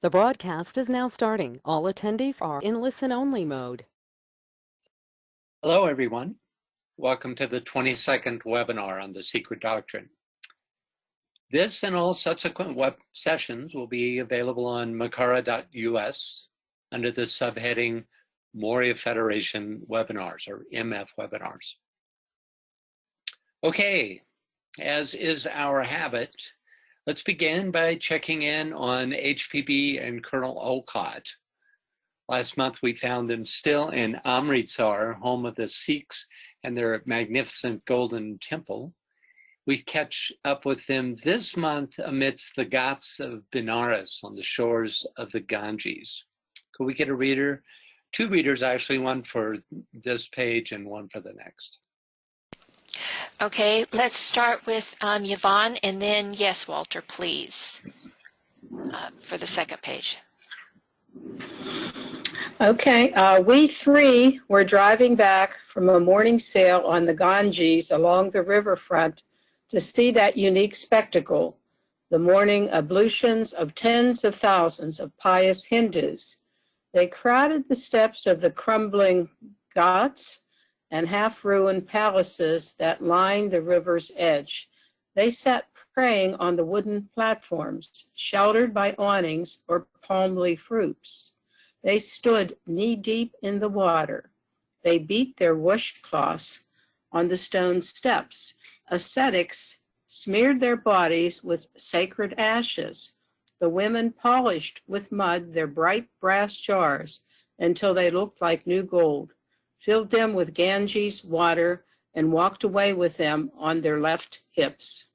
The broadcast is now starting. All attendees are in listen-only mode. Hello, everyone. Welcome to the 22nd webinar on the Secret Doctrine. This and all subsequent web sessions will be available on makara.us under the subheading Moria Federation Webinars, or MF Webinars. Okay, as is our habit, let's begin by checking in on HPB and Colonel Olcott. Last month, we found them still in Amritsar, home of the Sikhs and their magnificent golden temple. We catch up with them this month amidst the Ghats of Benares on the shores of the Ganges. Could we get a reader? Two readers, actually, one for this page and one for the next. Okay, let's start with Yvonne, and then, yes, Walter, please, for the second page. Okay, we three were driving back from a morning sail on the Ganges along the riverfront to see that unique spectacle, the morning ablutions of tens of thousands of pious Hindus. They crowded the steps of the crumbling ghats and half-ruined palaces that lined the river's edge. They sat praying on the wooden platforms, sheltered by awnings or palm leaf roofs. They stood knee-deep in the water. They beat their washcloths on the stone steps. Ascetics smeared their bodies with sacred ashes. The women polished with mud their bright brass jars until they looked like new gold, filled them with Ganges water, and walked away with them on their left hips.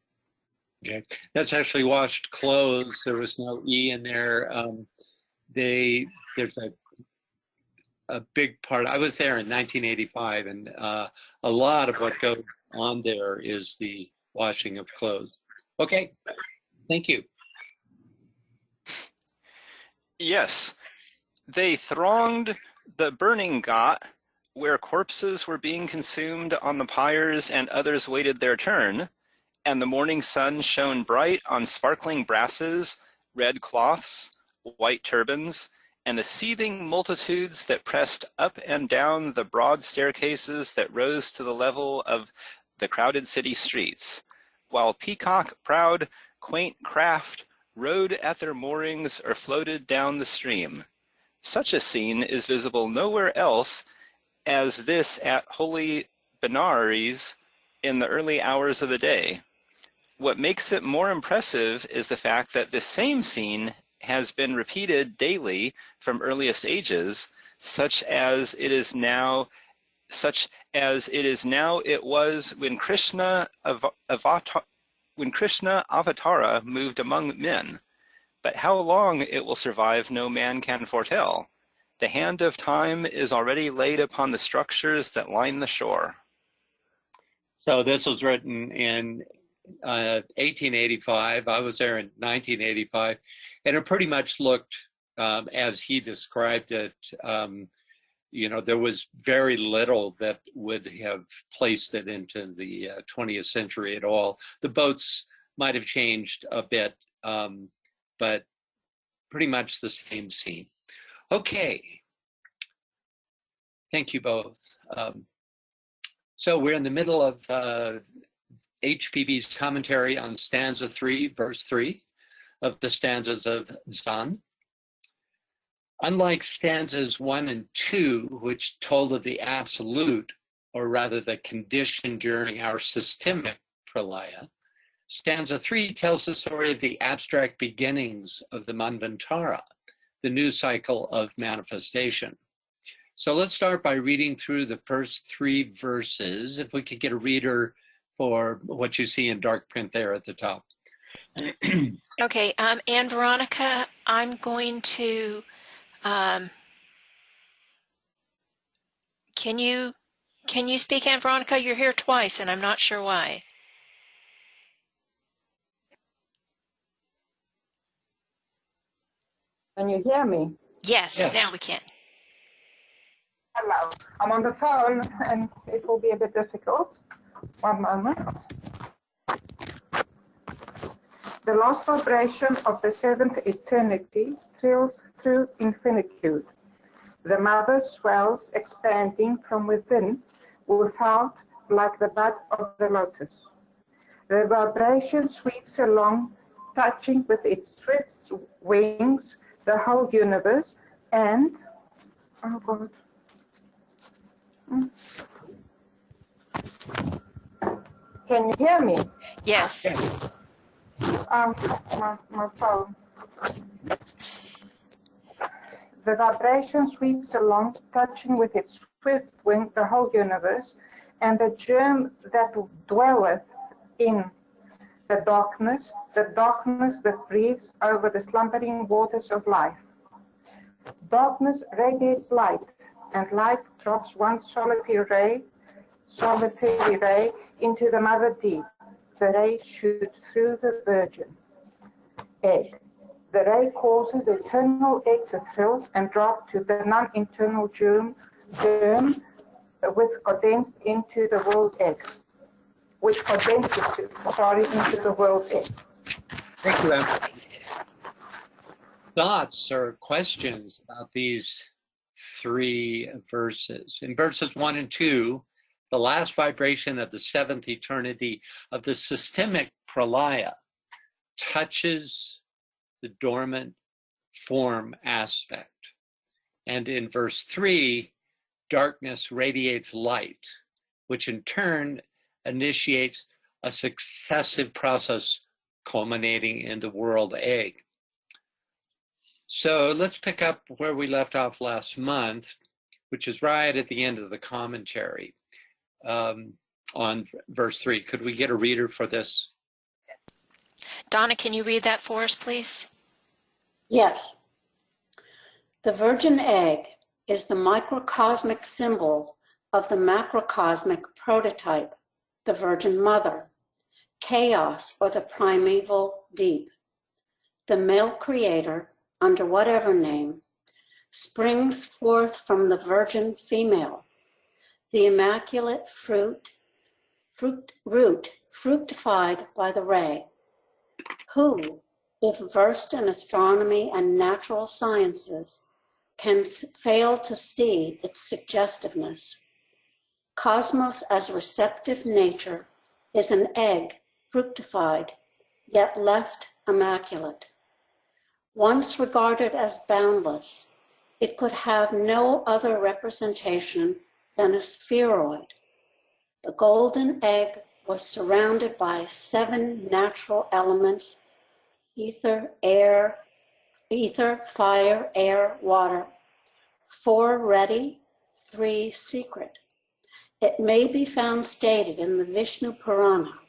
Okay, that's actually washed clothes. There was no E in there. There's a big part. I was there in 1985, and a lot of what goes on there is the washing of clothes. Okay, thank you. Yes, they thronged the burning ghat, where corpses were being consumed on the pyres and others waited their turn, and the morning sun shone bright on sparkling brasses, red cloths, white turbans, and the seething multitudes that pressed up and down the broad staircases that rose to the level of the crowded city streets, while peacock-proud, quaint craft rode at their moorings or floated down the stream. Such a scene is visible nowhere else as this at holy Benares in the early hours of the day. What makes it more impressive is the fact that this same scene has been repeated daily from earliest ages, such as it is now it was when Krishna Avatara moved among men. But how long it will survive no man can foretell. The hand of time is already laid upon the structures that line the shore. So this was written in 1885. I was there in 1985, and it pretty much looked as he described it. You know, there was very little that would have placed it into the 20th century at all. The boats might have changed a bit, but pretty much the same scene. Okay, thank you both. So we're in the middle of HPB's commentary on Stanza 3, verse 3 of the Stanzas of Dzyan. Unlike stanzas 1 and 2, which told of the absolute, or rather the condition during our systemic pralaya, Stanza 3 tells the story of the abstract beginnings of the Manvantara, the new cycle of manifestation. So let's start by reading through the first 3 verses. If we could get a reader for what you see in dark print there at the top. Okay, and Veronica, I'm going to, can you speak, Aunt Veronica? You're here twice, and I'm not sure why. Can you hear me? Yes, Yes. now we can. Hello. I'm on the phone and it will be a bit difficult. One moment. The last vibration of the seventh eternity thrills through infinitude. The mother swells, expanding from within, without, like the bud of the lotus. The vibration sweeps along, touching with its swift wings the whole universe, and, oh God. Can you hear me? Yes. My phone. The vibration sweeps along, touching with its swift wing the whole universe, and the germ that dwelleth in the darkness that breathes over the slumbering waters of life. Darkness radiates light, and light drops one solitary ray into the mother deep. The ray shoots through the virgin egg. The ray causes the eternal egg to thrill and drop to the non-internal germ with condensed into the world egg. Which condenses into the world egg. Thank you, Em. Thoughts or questions about these three verses? In verses 1 and 2, the last vibration of the seventh eternity of the systemic pralaya touches the dormant form aspect. And in verse 3, darkness radiates light, which in turn initiates a successive process culminating in the world egg. So let's pick up where we left off last month, which is right at the end of the commentary on verse 3. Could we get a reader for this? Donna, can you read that for us, please? Yes. The virgin egg is the microcosmic symbol of the macrocosmic prototype, the Virgin Mother, chaos or the primeval deep. The male creator, under whatever name, springs forth from the virgin female, the immaculate root fructified by the ray, who, if versed in astronomy and natural sciences, can fail to see its suggestiveness. Cosmos as receptive nature is an egg fructified, yet left immaculate. Once regarded as boundless, it could have no other representation than a spheroid. The golden egg was surrounded by 7 natural elements: ether, fire, air, water. 4 ready, 3 secret. It may be found stated in the Vishnu Purana,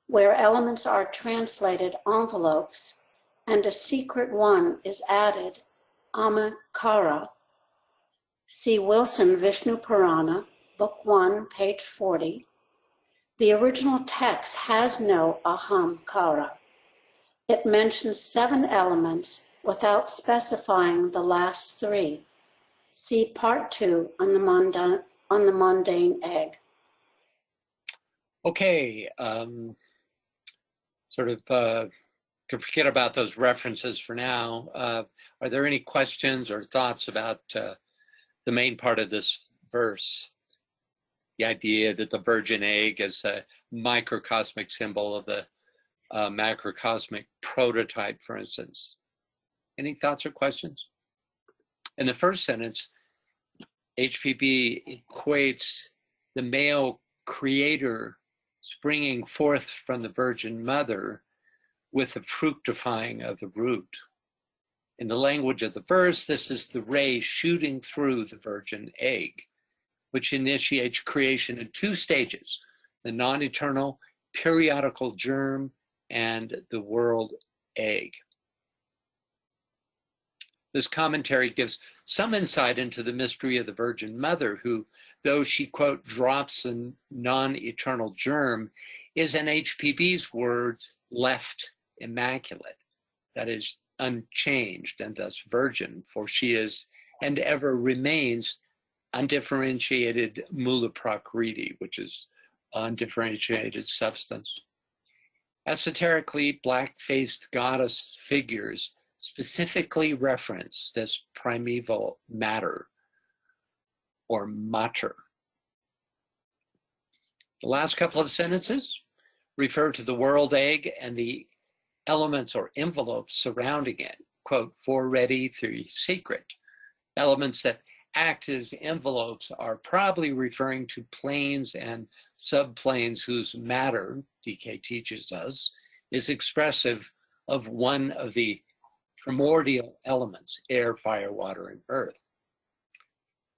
where elements are translated envelopes and a secret one is added, Ahamkara. See Wilson, Vishnu Purana, Book 1, page 40. The original text has no Ahamkara. It mentions 7 elements without specifying the last 3. See part 2 on the mundane egg. Okay, could forget about those references for now. Are there any questions or thoughts about the main part of this verse? The idea that the virgin egg is a microcosmic symbol of the macrocosmic prototype, for instance. Any thoughts or questions? In the first sentence, HPB equates the male creator springing forth from the Virgin Mother with the fructifying of the root. In the language of the verse, this is the ray shooting through the virgin egg, which initiates creation in 2 stages, the non-eternal periodical germ and the world egg. This commentary gives some insight into the mystery of the Virgin Mother, who, though she, quote, drops a non-eternal germ, is, in HPB's words, left immaculate, that is, unchanged and thus virgin, for she is and ever remains undifferentiated mula prakriti, which is undifferentiated substance. Esoterically, black-faced goddess figures specifically reference this primeval matter or matter. The last couple of sentences refer to the world egg and the elements or envelopes surrounding it. Quote, 4 ready, 3 secret. Elements that act as envelopes are probably referring to planes and subplanes whose matter, DK teaches us, is expressive of one of the primordial elements, air, fire, water, and earth.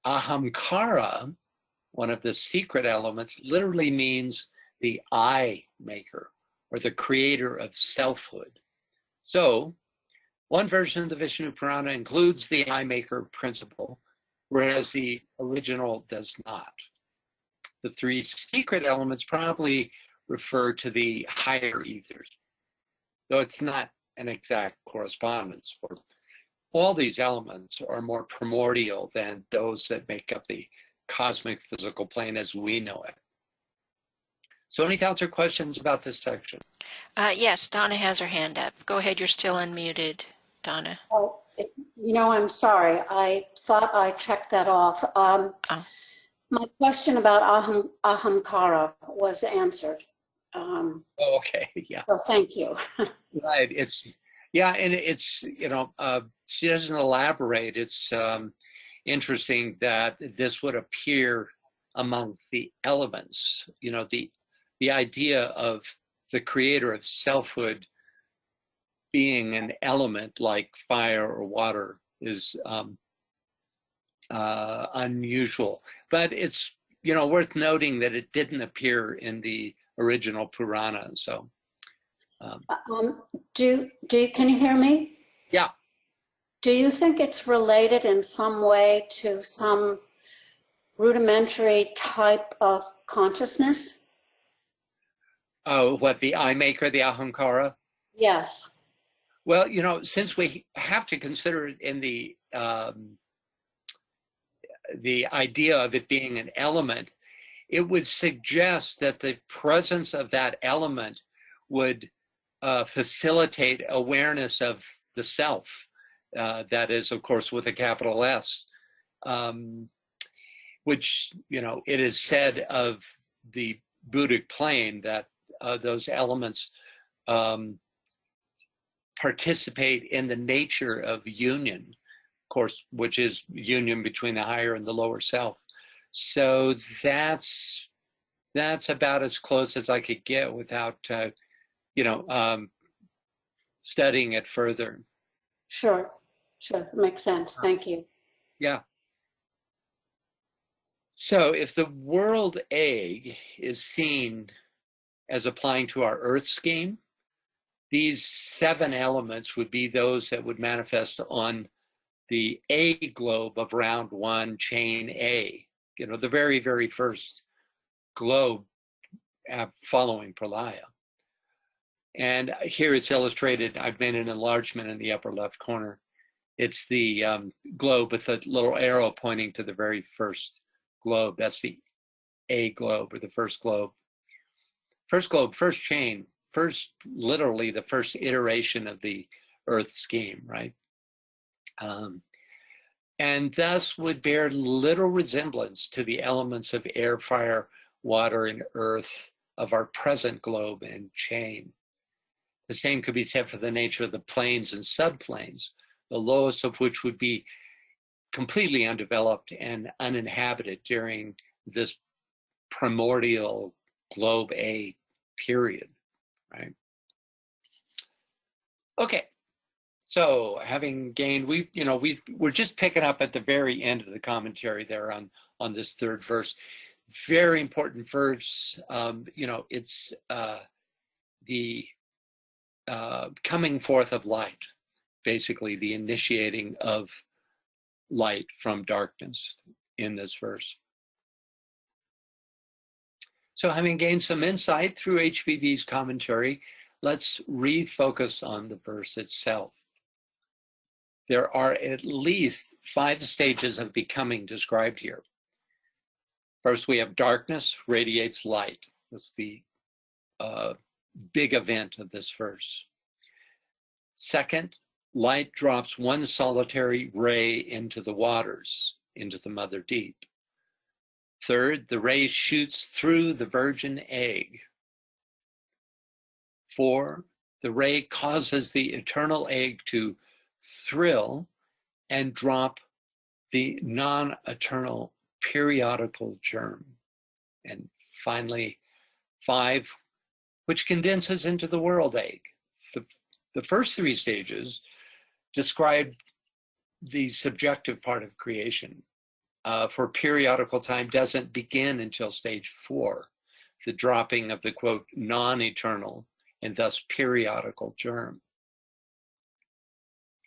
Ahamkara, one of the secret elements, literally means the I maker or the creator of selfhood. So, one version of the Vishnu Purana includes the I maker principle, whereas the original does not. The 3 secret elements probably refer to the higher ethers, though it's not an exact correspondence, for all these elements are more primordial than those that make up the cosmic physical plane as we know it. So any thoughts or questions about this section? Yes, Donna has her hand up. Go ahead, you're still unmuted, Donna. Oh, you know, I'm sorry. I thought I checked that off. My question about ahamkara was answered. Okay, yeah. So thank you. Right, it's, yeah, and it's, you know, she doesn't elaborate. It's interesting that this would appear among the elements, you know, the idea of the creator of selfhood being an element like fire or water is unusual. But it's, you know, worth noting that it didn't appear in the original Purana. So, Can you hear me? yeah. Do you think it's related in some way to some rudimentary type of consciousness? Oh, what, the I maker, the ahamkara? Yes. Well, you know, since we have to consider it in the idea of it being an element, it would suggest that the presence of that element would facilitate awareness of the self. That is, of course, with a capital S, which, you know, it is said of the Buddhic plane that those elements participate in the nature of union, of course, which is union between the higher and the lower self. So that's about as close as I could get without, you know, studying it further. Sure, makes sense. Thank you. Yeah. So if the world egg is seen as applying to our Earth scheme, these 7 elements would be those that would manifest on the A globe of round 1, chain A, you know, the very, very first globe following Pralaya. And here it's illustrated. I've made an enlargement in the upper left corner. It's the globe with a little arrow pointing to the very first globe. That's the A globe, or the first globe. First globe, first chain, literally the first iteration of the Earth scheme, right? And thus would bear little resemblance to the elements of air, fire, water, and earth of our present globe and chain. The same could be said for the nature of the planes and subplanes, the lowest of which would be completely undeveloped and uninhabited during this primordial globe A period, right? Okay, so having gained, we're just picking up at the very end of the commentary there on this 3rd verse. Very important verse. You know, it's the coming forth of light, basically the initiating of light from darkness in this verse. So having gained some insight through HPB's commentary, let's refocus on the verse itself. There are at least 5 stages of becoming described here. First, we have darkness radiates light. That's the big event of this verse. Second, light drops one solitary ray into the waters, into the mother deep. Third, the ray shoots through the virgin egg. 4, the ray causes the eternal egg to thrill and drop the non-eternal periodical germ. And finally, 5, which condenses into the world egg. The first 3 stages describe the subjective part of creation. For periodical time doesn't begin until stage 4, the dropping of the, quote, non-eternal and thus periodical germ.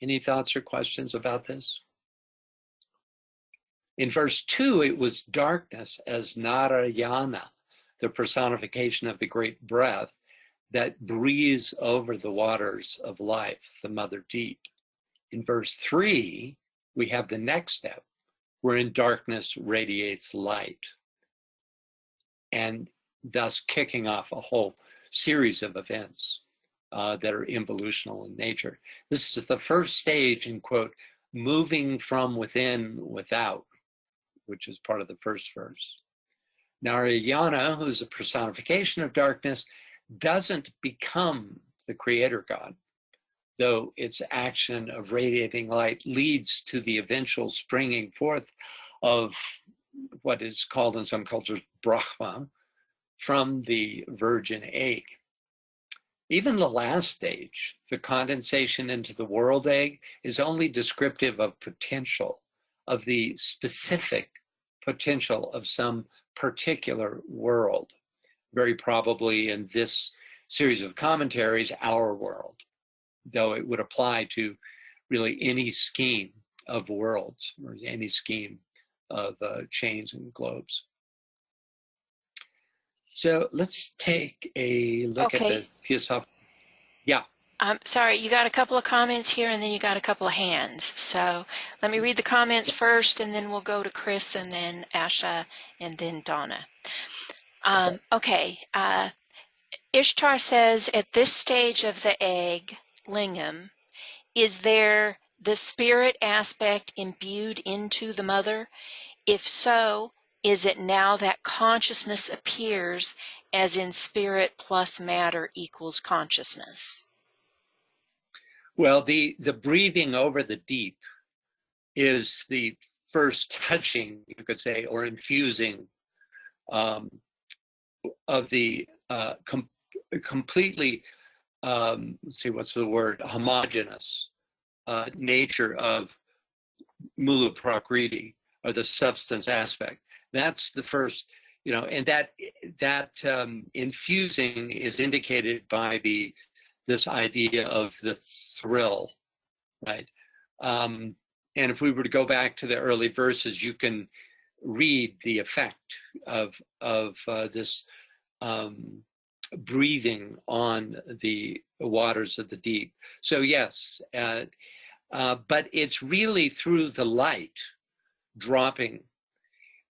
Any thoughts or questions about this? In verse 2, it was darkness as Narayana, the personification of the great breath that breathes over the waters of life, the mother deep. In verse 3, we have the next step, wherein darkness radiates light, and thus kicking off a whole series of events that are involutional in nature. This is the first stage in, quote, moving from within without, which is part of the first verse. Narayana, who's a personification of darkness, doesn't become the creator God, though its action of radiating light leads to the eventual springing forth of what is called in some cultures Brahma from the virgin egg. Even the last stage, the condensation into the world egg, is only descriptive of potential, of the specific potential of some particular world, very probably in this series of commentaries, our world, though it would apply to really any scheme of worlds or any scheme of chains and globes. So let's take a look at the Theosophical. Yeah. Sorry, you got a couple of comments here and then you got a couple of hands. So let me read the comments first and then we'll go to Chris and then Asha and then Donna. Okay. Ishtar says, at this stage of the egg, lingam, is there the spirit aspect imbued into the mother? If so, is it now that consciousness appears as in spirit plus matter equals consciousness? Well, the breathing over the deep is the first touching, you could say, or infusing of the completely, let's see, what's the word, homogeneous nature of Mula Prakriti, or the substance aspect. That's the first, and that infusing is indicated by this idea of the thrill, right? And if we were to go back to the early verses, you can read the effect of this breathing on the waters of the deep. So yes, but it's really through the light dropping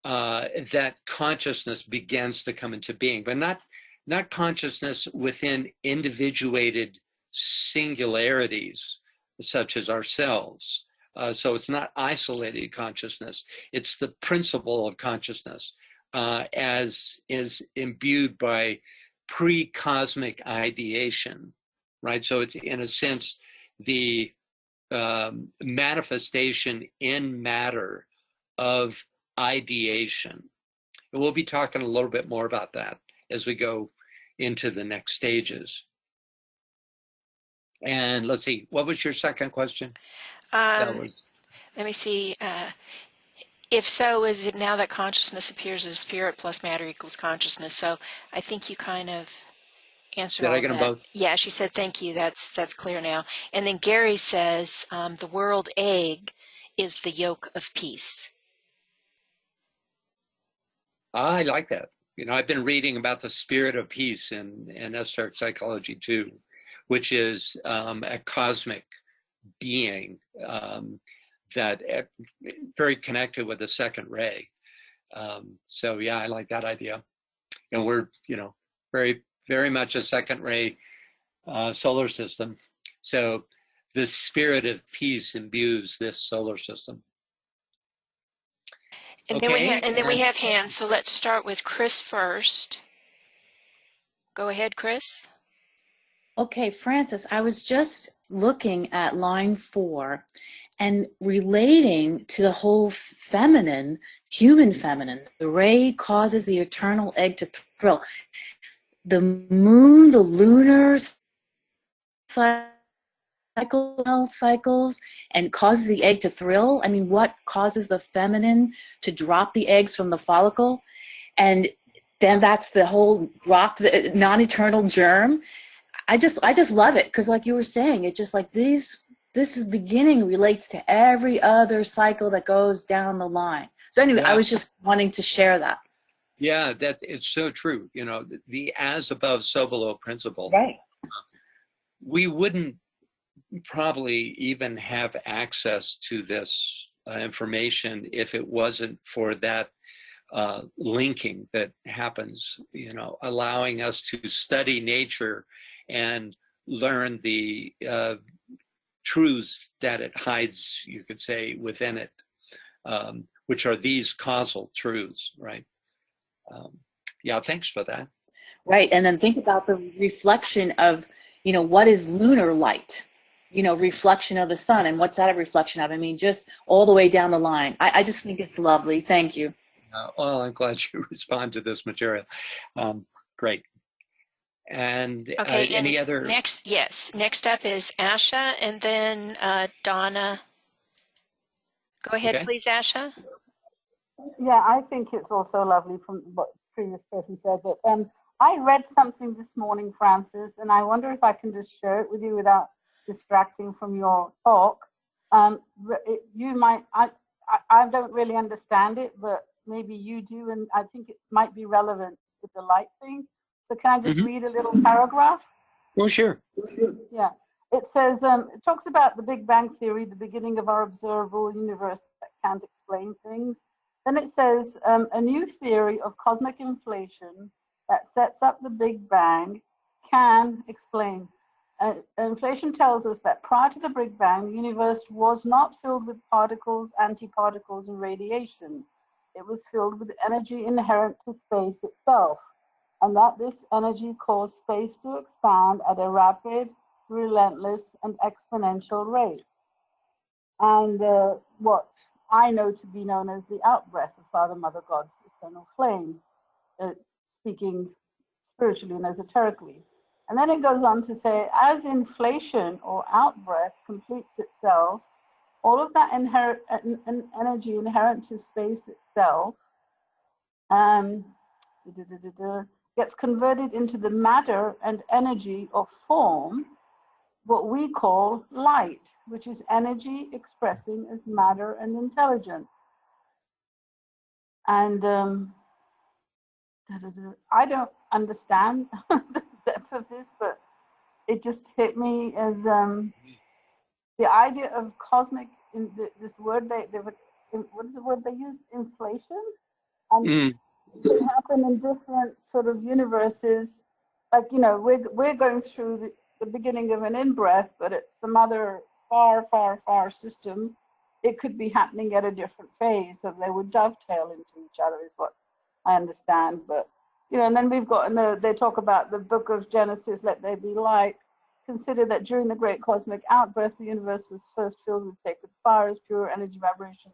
that consciousness begins to come into being, but not consciousness within individuated singularities such as ourselves. So it's not isolated consciousness. It's the principle of consciousness as is imbued by pre-cosmic ideation, right? So it's in a sense the manifestation in matter of ideation. And we'll be talking a little bit more about that as we go into the next stages. And let's see, what was your second question? Let me see. If so, is it now that consciousness appears as spirit plus matter equals consciousness? So I think you kind of answered all Did I get them both? Yeah, she said, thank you. That's clear now. And then Gary says, the world egg is the yoke of peace. I like that. I've been reading about the spirit of peace in esoteric psychology too, which is a cosmic being that very connected with the second ray. So yeah, I like that idea. And we're, very very much a second ray solar system. So the spirit of peace imbues this solar system. And Okay. then we have hands. So let's start with Chris first. Go ahead, Chris. Okay, Francis, I was just looking at line 4 and relating to the whole feminine, human feminine. The ray causes the eternal egg to thrill. The moon, the lunar cycles, and causes the egg to thrill. I mean, what causes the feminine to drop the eggs from the follicle? And then that's the whole drop, the non-eternal germ. I just love it, because like you were saying, it just like this is beginning relates to every other cycle that goes down the line. So anyway, I was just wanting to share that. Yeah, that it's so true. You know, the as above, so below principle. Right. We wouldn't probably even have access to this information if it wasn't for that linking that happens, you know, allowing us to study nature and learn the truths that it hides, you could say, within it, which are these causal truths, right? Yeah, thanks for that. Right, and then think about the reflection of, you know, what is lunar light? You know, reflection of the sun, and what's that a reflection of? I mean, just all the way down the line. I just think it's lovely. Thank you. Well, I'm glad you respond to this material. Great. And okay, any other? Next up is Asha, and then Donna. Go ahead, Okay. please, Asha. Yeah, I think it's also lovely from what the previous person said. But I read something this morning, Francis, and I wonder if I can just share it with you without distracting from your talk. You might, I don't really understand it, but maybe you do, and I think it might be relevant with the light thing. So can I just read a little paragraph? Well, sure. Yeah. It says, it talks about the Big Bang Theory, the beginning of our observable universe that can't explain things. Then it says, a new theory of cosmic inflation that sets up the Big Bang can explain. Inflation tells us that prior to the Big Bang, the universe was not filled with particles, antiparticles, and radiation. It was filled with energy inherent to space itself, and that this energy caused space to expand at a rapid, relentless, and exponential rate. And what I know to be known as the outbreath of Father, Mother, God's eternal flame, speaking spiritually and esoterically. And then it goes on to say, as inflation or outbreath completes itself, all of that energy inherent to space itself gets converted into the matter and energy of form, what we call light, which is energy expressing as matter and intelligence. And I don't understand the depth of this, but it just hit me as the idea of cosmic, in this word, what is the word they used? Inflation? And it can happen in different sort of universes. Like, you know, we're going through the beginning of an in-breath, but it's some other far, far, far system. It could be happening at a different phase, so they would dovetail into each other, is what I understand. But, you know, and then we've got, they talk about the book of Genesis, let there be light. Consider that during the great cosmic outbreath, the universe was first filled with sacred fires, pure energy, vibration,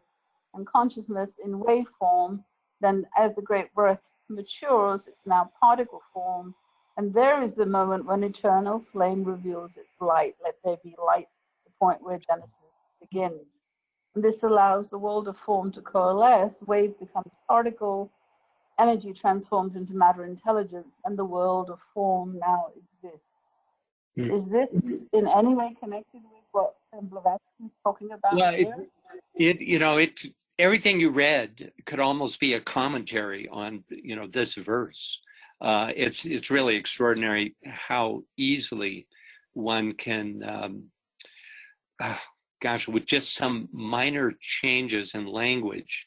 and consciousness in waveform. Then as the great birth matures, it's now particle form. And there is the moment when eternal flame reveals its light. Let there be light, the point where Genesis begins. And this allows the world of form to coalesce. Wave becomes particle. Energy transforms into matter intelligence. And the world of form now exists. Is this in any way connected with what Blavatsky is talking about here? Everything you read could almost be a commentary on, you know, this verse. It's really extraordinary how easily one can, with just some minor changes in language,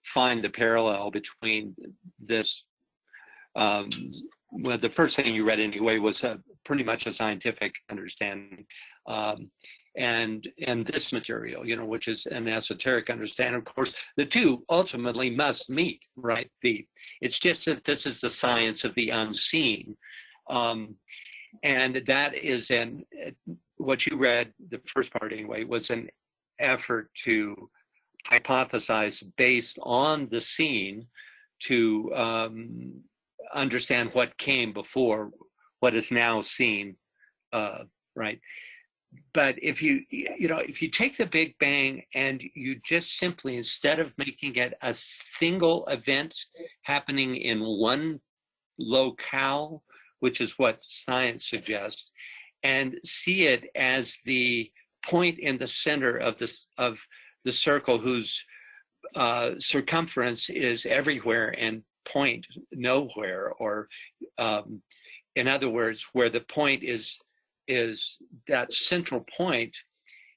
find the parallel between this well, the first thing you read anyway was pretty much a scientific understanding, and this material, which is an esoteric understanding. Of course, the two ultimately must meet, right? It's just that this is the science of the unseen, and that is what you read, the first part anyway, was an effort to hypothesize based on the seen to understand what came before what is now seen, right? But if you take the Big Bang and you just simply, instead of making it a single event happening in one locale, which is what science suggests, and see it as the point in the center of the circle whose circumference is everywhere and point nowhere, or in other words, where the point is that central point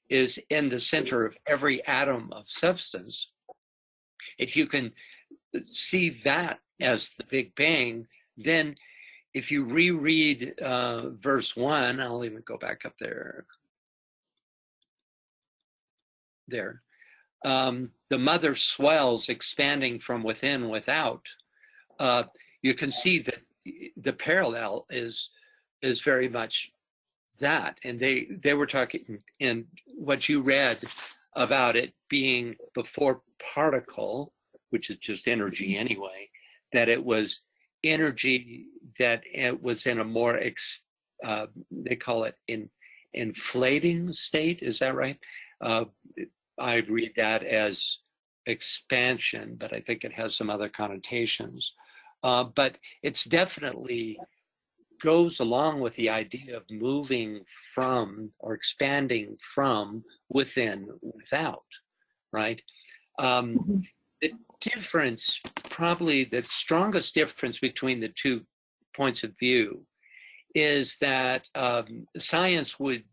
is in the center of every atom of substance. If you can see that as the Big Bang, then if you reread verse 1, I'll even go back up there. The mother swells, expanding from within, without. You can see that the parallel is very much that, and they were talking in what you read about it being before particle, which is just energy anyway, that it was energy that it was in a more they call it inflating state. Is that right? I read that as expansion, but I think it has some other connotations. But it's definitely goes along with the idea of moving from or expanding from within, without, right? The difference, probably the strongest difference between the two points of view, is that science would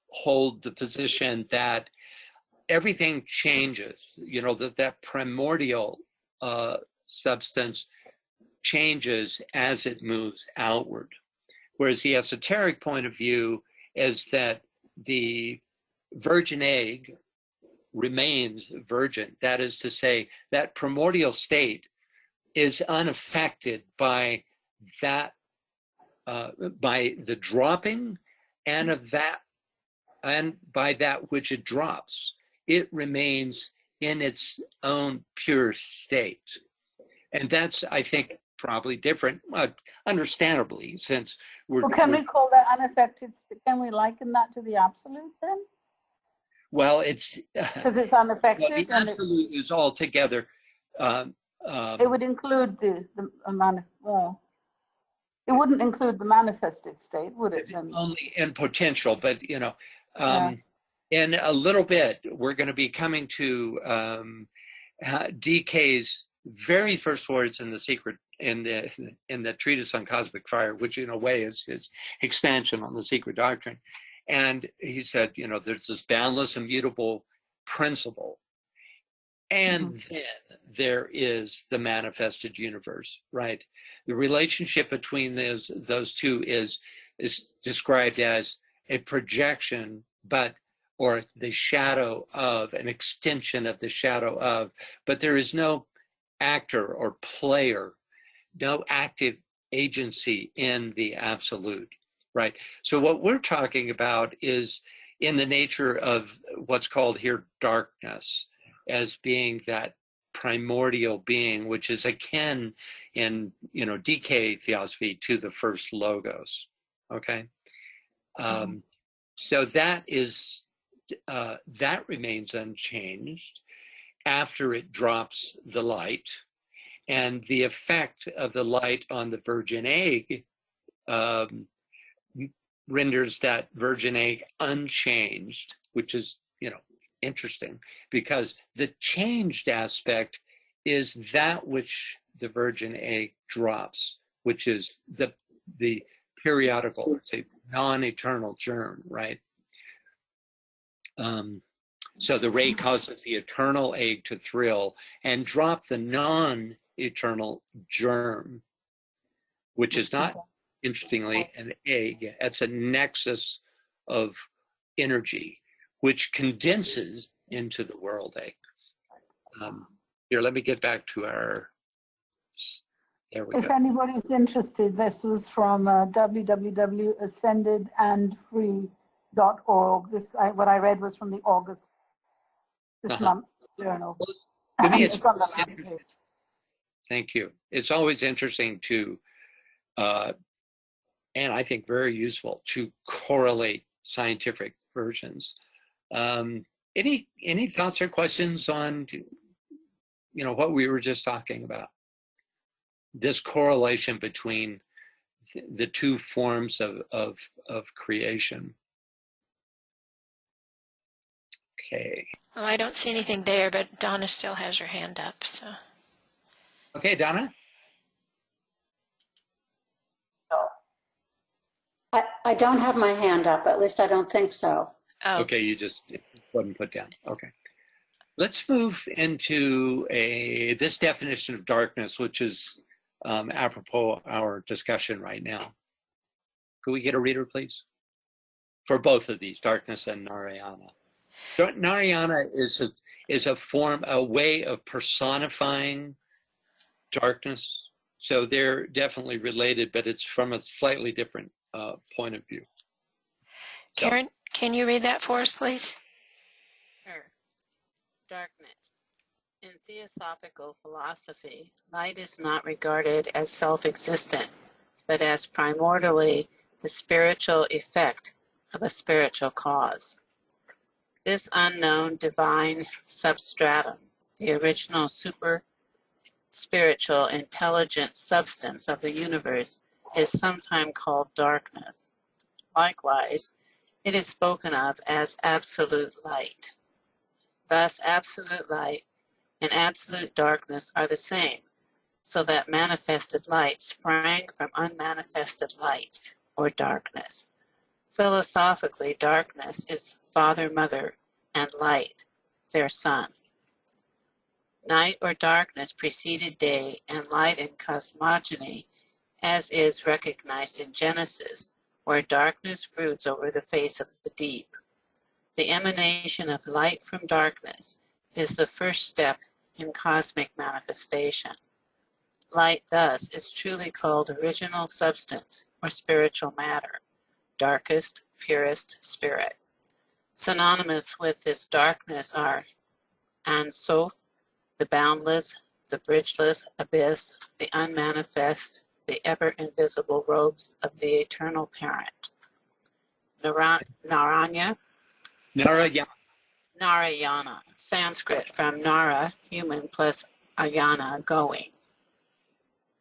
hold the position that everything changes, that primordial substance changes as it moves outward. Whereas the esoteric point of view is that the virgin egg remains virgin. That is to say, that primordial state is unaffected by that, by the dropping and of that, and by that which it drops. It remains in its own pure state. And that's, I think, probably different, understandably, since Well, can we call that unaffected? Can we liken that to the absolute then? Well, it's because it's unaffected. Well, the absolute is altogether. It would include the well, it wouldn't include the manifested state, would it? Then? Only in potential, but in a little bit, we're going to be coming to DK's very first words in the secret in the treatise on cosmic fire, which in a way is his expansion on the secret doctrine. And he said, there's this boundless, immutable principle, and then there is the manifested universe, right? The relationship between those two is described as a projection, or the shadow of, an extension of the shadow of, but there is no actor or player, no active agency in the absolute, right? So what we're talking about is in the nature of what's called here darkness, as being that primordial being, which is akin in DK theosophy to the first logos. Okay, so that is that remains unchanged after it drops the light, and the effect of the light on the virgin egg renders that virgin egg unchanged, which is interesting, because the changed aspect is that which the virgin egg drops, which is the periodical, say, non-eternal germ, right? So the ray causes the eternal egg to thrill and drop the non-eternal germ. which is not, interestingly, an egg. It's a nexus of energy, which condenses into the world egg. Here, let me get back to our, there we go. If anybody's interested, this was from www.ascendedandfree.org. What I read was from the August, this month's journal. Well, to me, it's on the last page. Thank you. It's always interesting to, and I think very useful to correlate scientific versions. Any thoughts or questions on, what we were just talking about? This correlation between the two forms of creation. Okay. Well, I don't see anything there, but Donna still has her hand up, so. Okay, Donna? I don't have my hand up, at least I don't think so. Oh. Okay, you just wasn't put down. Okay. Let's move into this definition of darkness, which is apropos our discussion right now. Could we get a reader, please? For both of these, darkness and Narayana. Narayana is a way of personifying darkness. So they're definitely related, but it's from a slightly different point of view. So, Karen, can you read that for us, please? Sure. Darkness. In theosophical philosophy, light is not regarded as self-existent, but as primordially the spiritual effect of a spiritual cause. This unknown divine substratum, the original super spiritual intelligent substance of the universe, is sometimes called darkness. Likewise, it is spoken of as absolute light. Thus, absolute light and absolute darkness are the same, so that manifested light sprang from unmanifested light, or darkness. Philosophically, darkness is father, mother, and light, their son. Night or darkness preceded day and light in cosmogony, as is recognized in Genesis, where darkness broods over the face of the deep. The emanation of light from darkness is the first step in cosmic manifestation. Light, thus, is truly called original substance or spiritual matter, darkest, purest spirit. Synonymous with this darkness are Ein Sof, the boundless, the bridgeless abyss, the unmanifest, the ever-invisible robes of the eternal parent. Narayana, Sanskrit from Nara, human, plus Ayana, going.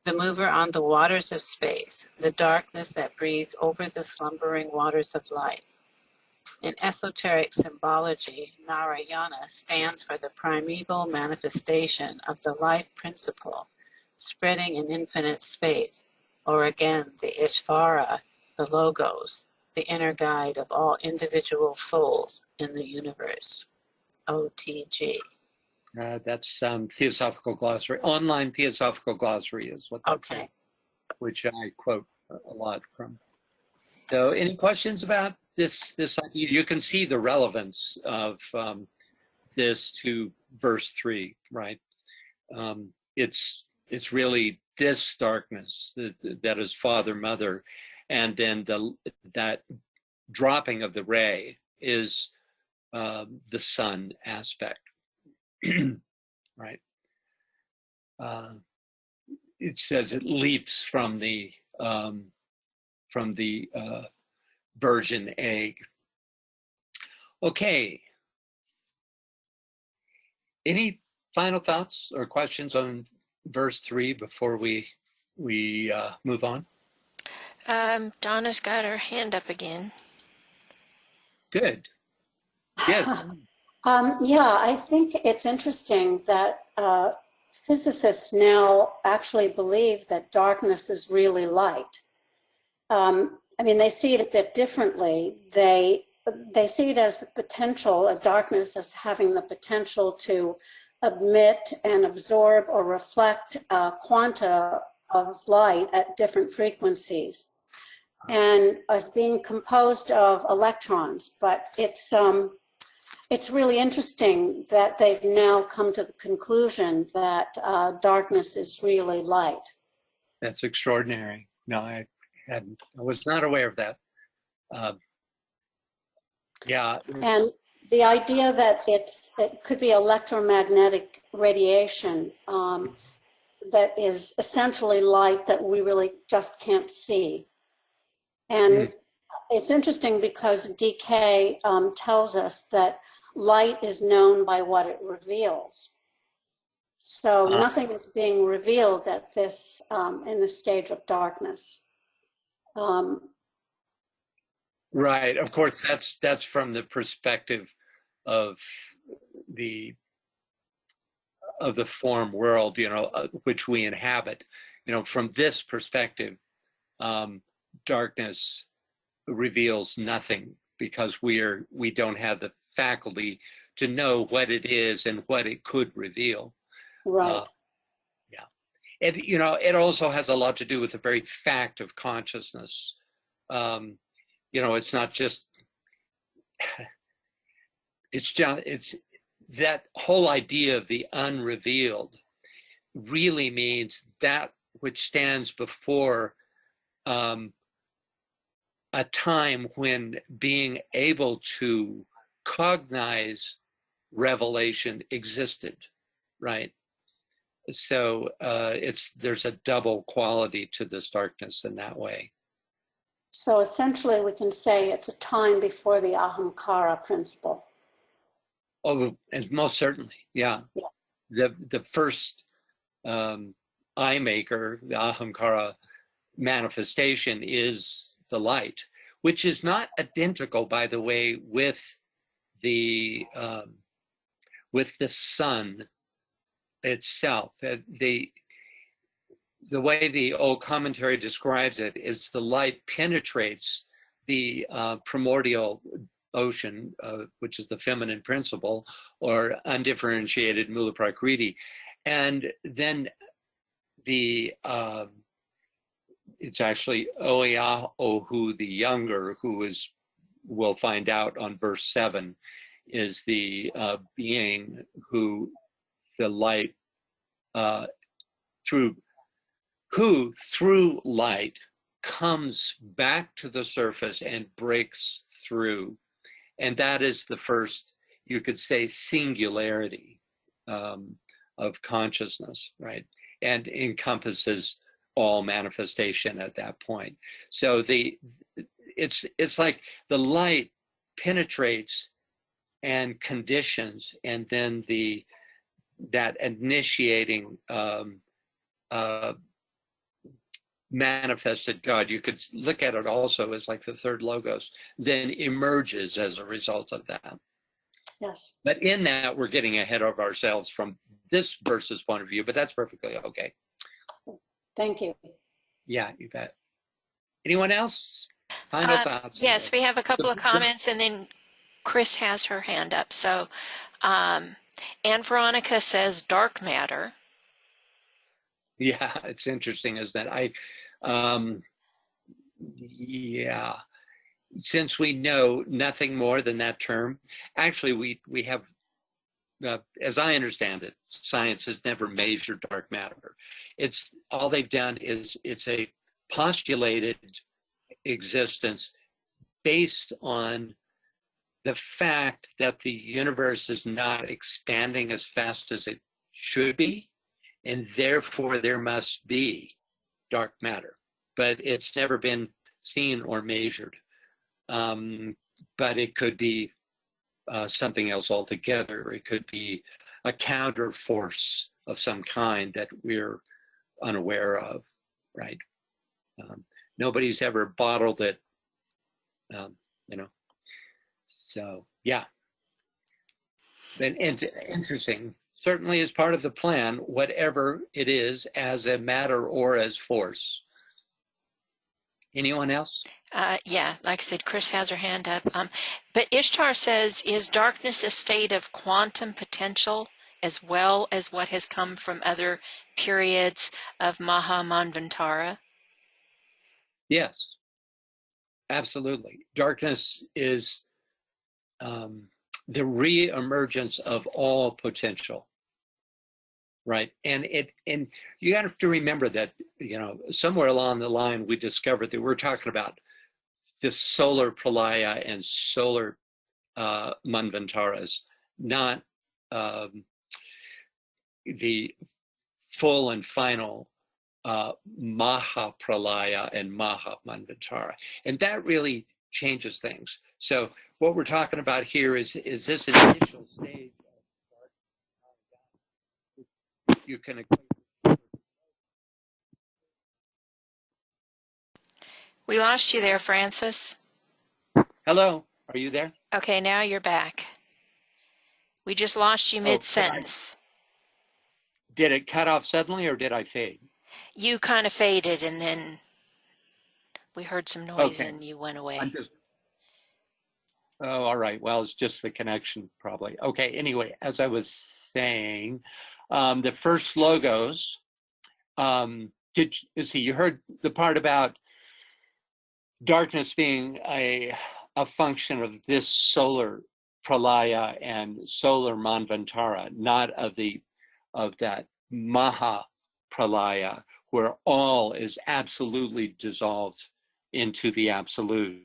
The mover on the waters of space, the darkness that breathes over the slumbering waters of life. In esoteric symbology, Narayana stands for the primeval manifestation of the life principle, spreading in infinite space, or again, the Ishvara, the Logos, the inner guide of all individual souls in the universe. OTG. That's Theosophical Glossary. Online Theosophical Glossary is what that's saying, which I quote a lot from. So any questions about this idea? You can see the relevance of this to verse 3, right? It's really this darkness that is father, mother, and then that dropping of the ray is the sun aspect, right? It says it leaps from the virgin egg. Okay. Any final thoughts or questions on verse 3 before we move on? Donna's got her hand up again. Good. Yes. Yeah, I think it's interesting that physicists now actually believe that darkness is really light. I mean, they see it a bit differently. They see it as the potential of darkness as having the potential to emit and absorb or reflect quanta of light at different frequencies, and is being composed of electrons. But it's really interesting that they've now come to the conclusion that darkness is really light. That's extraordinary. No, I was not aware of that. Yeah. And the idea that it could be electromagnetic radiation that is essentially light that we really just can't see. And it's interesting because DK tells us that light is known by what it reveals. So nothing is being revealed at this in the stage of darkness. Right. Of course, that's from the perspective of the form world, which we inhabit. From this perspective, darkness reveals nothing because we don't have the faculty to know what it is and what it could reveal. Right. Yeah. And it also has a lot to do with the very fact of consciousness. It's not just it's that whole idea of the unrevealed really means that which stands before a time when being able to cognize revelation existed, right? So there's a double quality to this darkness in that way. So essentially we can say it's a time before the ahamkara principle. Oh, and most certainly, yeah. The first eye maker, the ahamkara manifestation, is the light, which is not identical, by the way, with the sun itself. The way the old commentary describes it is the light penetrates the primordial ocean, which is the feminine principle, or undifferentiated mula prakriti, and then it's actually Oeahu the younger, who we'll find out on verse 7, is the being who the light through light comes back to the surface and breaks through. And that is the first, you could say, singularity of consciousness, right? And encompasses all manifestation at that point. So it's like the light penetrates and conditions, and then that initiating manifested God, you could look at it also as like the third logos, then emerges as a result of that. Yes. But in that, we're getting ahead of ourselves from this verse's point of view, but that's perfectly okay. Thank you. Yeah, you bet. Anyone else? Final thoughts? Yes, we have a couple of comments, and then Chris has her hand up. So Anne Veronica says dark matter. Yeah, it's interesting, isn't it? Yeah, since we know nothing more than that term, actually we have, as I understand it, science has never measured dark matter. It's all they've done is it's a postulated existence based on the fact that the universe is not expanding as fast as it should be, and therefore there must be dark matter. But it's never been seen or measured. But it could be something else altogether. It could be a counter force of some kind that we're unaware of, right? Nobody's ever bottled it, So, yeah. Then interesting. Certainly is part of the plan, whatever it is, as a matter or as force. Anyone else? Yeah, like I said, Chris has her hand up. But Ishtar says, is darkness a state of quantum potential as well as what has come from other periods of Maha Manvantara? Yes, absolutely. Darkness is the re-emergence of all potential, right? And you have to remember that, you know, somewhere along the line we discovered that we're talking about this solar pralaya and solar manvantaras, not the full and final Maha Pralaya and Maha Manvantara. And that really changes things. So what we're talking about here is this initial stage of you can equate. We lost you there, Francis. Hello, are you there? Okay, now you're back. We just lost you mid-sentence. Did it cut off suddenly or did I fade? You kind of faded and then we heard some noise and you went away. Oh, all right. Well, it's just the connection probably. Okay, anyway, as I was saying, the first logos, you heard the part about darkness being a function of this solar pralaya and solar manvantara, not of that Maha Pralaya, where all is absolutely dissolved into the absolute.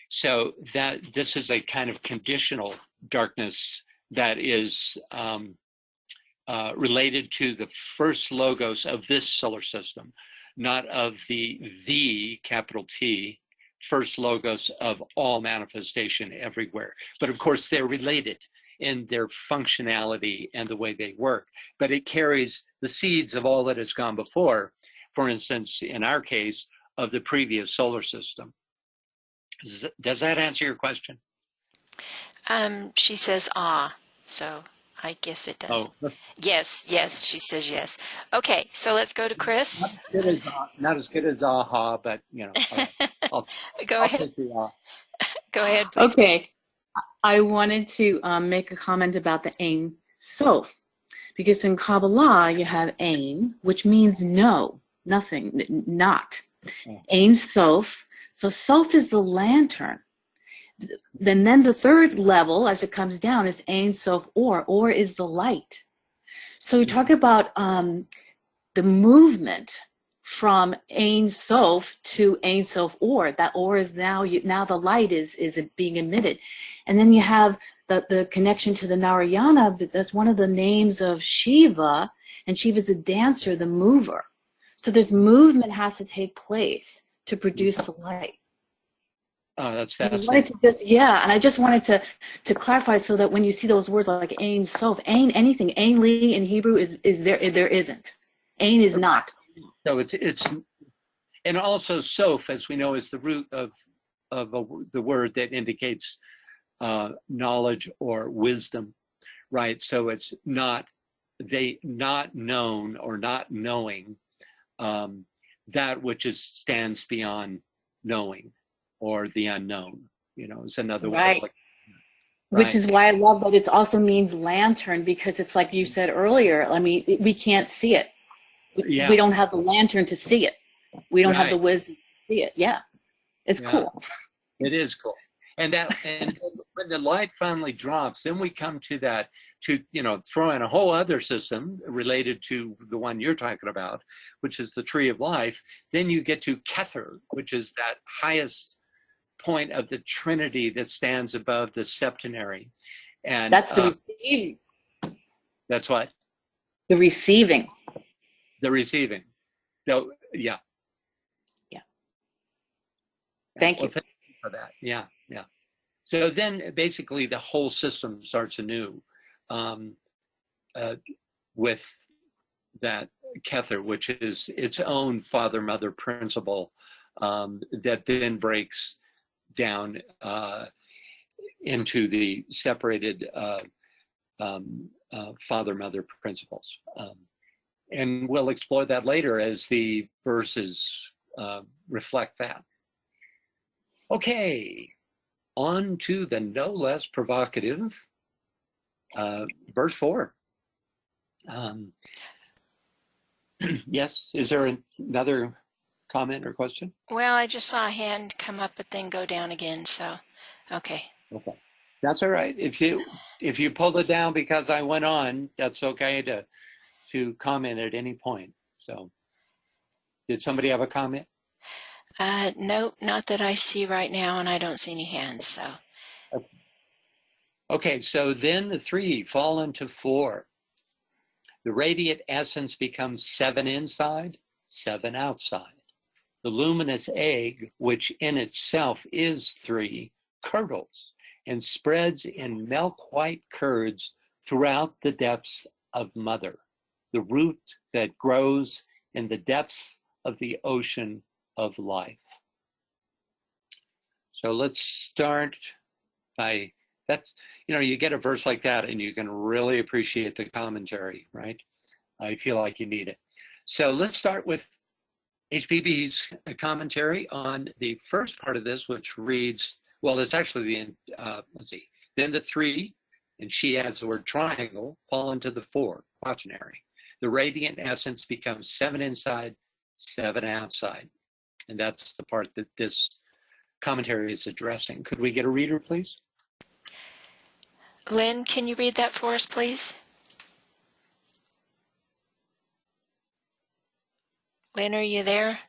So that this is a kind of conditional darkness that is related to the first logos of this solar system, not of the capital T, first logos of all manifestation everywhere. But of course, they're related in their functionality and the way they work. But it carries the seeds of all that has gone before, for instance, in our case, of the previous solar system. Does that answer your question? She says, so I guess it does. Oh. Yes, she says yes. Okay, so let's go to Chris. Not as good as aha, but you know. I'll Go ahead. take the Go ahead, please. Okay, I wanted to make a comment about the Ein Sof, because in Kabbalah you have Ein, which means no, nothing, not. Ein Sof. So Sof is the lantern. Then the third level, as it comes down, is Ein Sof Or. Or is the light. So you talk about the movement from Ein Sof to Ein Sof Or. That Or is now the light is being emitted. And then you have the connection to the Narayana, but that's one of the names of Shiva, and Shiva's a dancer, the mover. So there's movement has to take place to produce the light. Oh, that's fascinating. And I just wanted to clarify so that when you see those words like Ein Sof, Ein anything, Ein Li in Hebrew is there isn't. Ein is not. So it's and also Sof, as we know, is the root of the word that indicates knowledge or wisdom, right? So it's not known or not knowing that which stands beyond knowing or the unknown, you know, is another way. Right. Which is why I love that it also means lantern, because it's like you said earlier, I mean, we can't see it. We don't have the lantern to see it. We don't have the wisdom to see it. Yeah. It's cool. It is cool. And when the light finally drops, then we come to that, you know, throw in a whole other system related to the one you're talking about, which is the tree of life. Then you get to Kether, which is that highest point of the Trinity that stands above the septenary. And that's the receiving. That's what? The receiving. The receiving. No, yeah. Thank you. Well, thank you for that. Yeah. So then basically the whole system starts anew with that Kether, which is its own father-mother principle that then breaks down into the separated father-mother principles. And we'll explore that later as the verses reflect that. Okay, on to the no less provocative verse 4. Yes, is there another comment or question? Well, I just saw a hand come up but then go down again, so okay. Okay, that's all right. If you pulled it down because I went on, that's okay to comment at any point. So, did somebody have a comment? No, not that I see right now, and I don't see any hands, so. Okay, so then the 3 fall into 4. The radiant essence becomes 7 inside, 7 outside. The luminous egg, which in itself is 3, curdles and spreads in milk-white curds throughout the depths of mother, the root that grows in the depths of the ocean of life. So let's start by, that's, you get a verse like that and you can really appreciate the commentary, right? I feel like you need it. So let's start with HPB's commentary on the first part of this, which reads, well, it's actually the, let's see, then the 3, and she adds the word triangle, fall into the 4, quaternary. The radiant essence becomes 7 inside, 7 outside. And that's the part that this commentary is addressing. Could we get a reader, please? Lynn, can you read that for us, please? Lynn, are you there?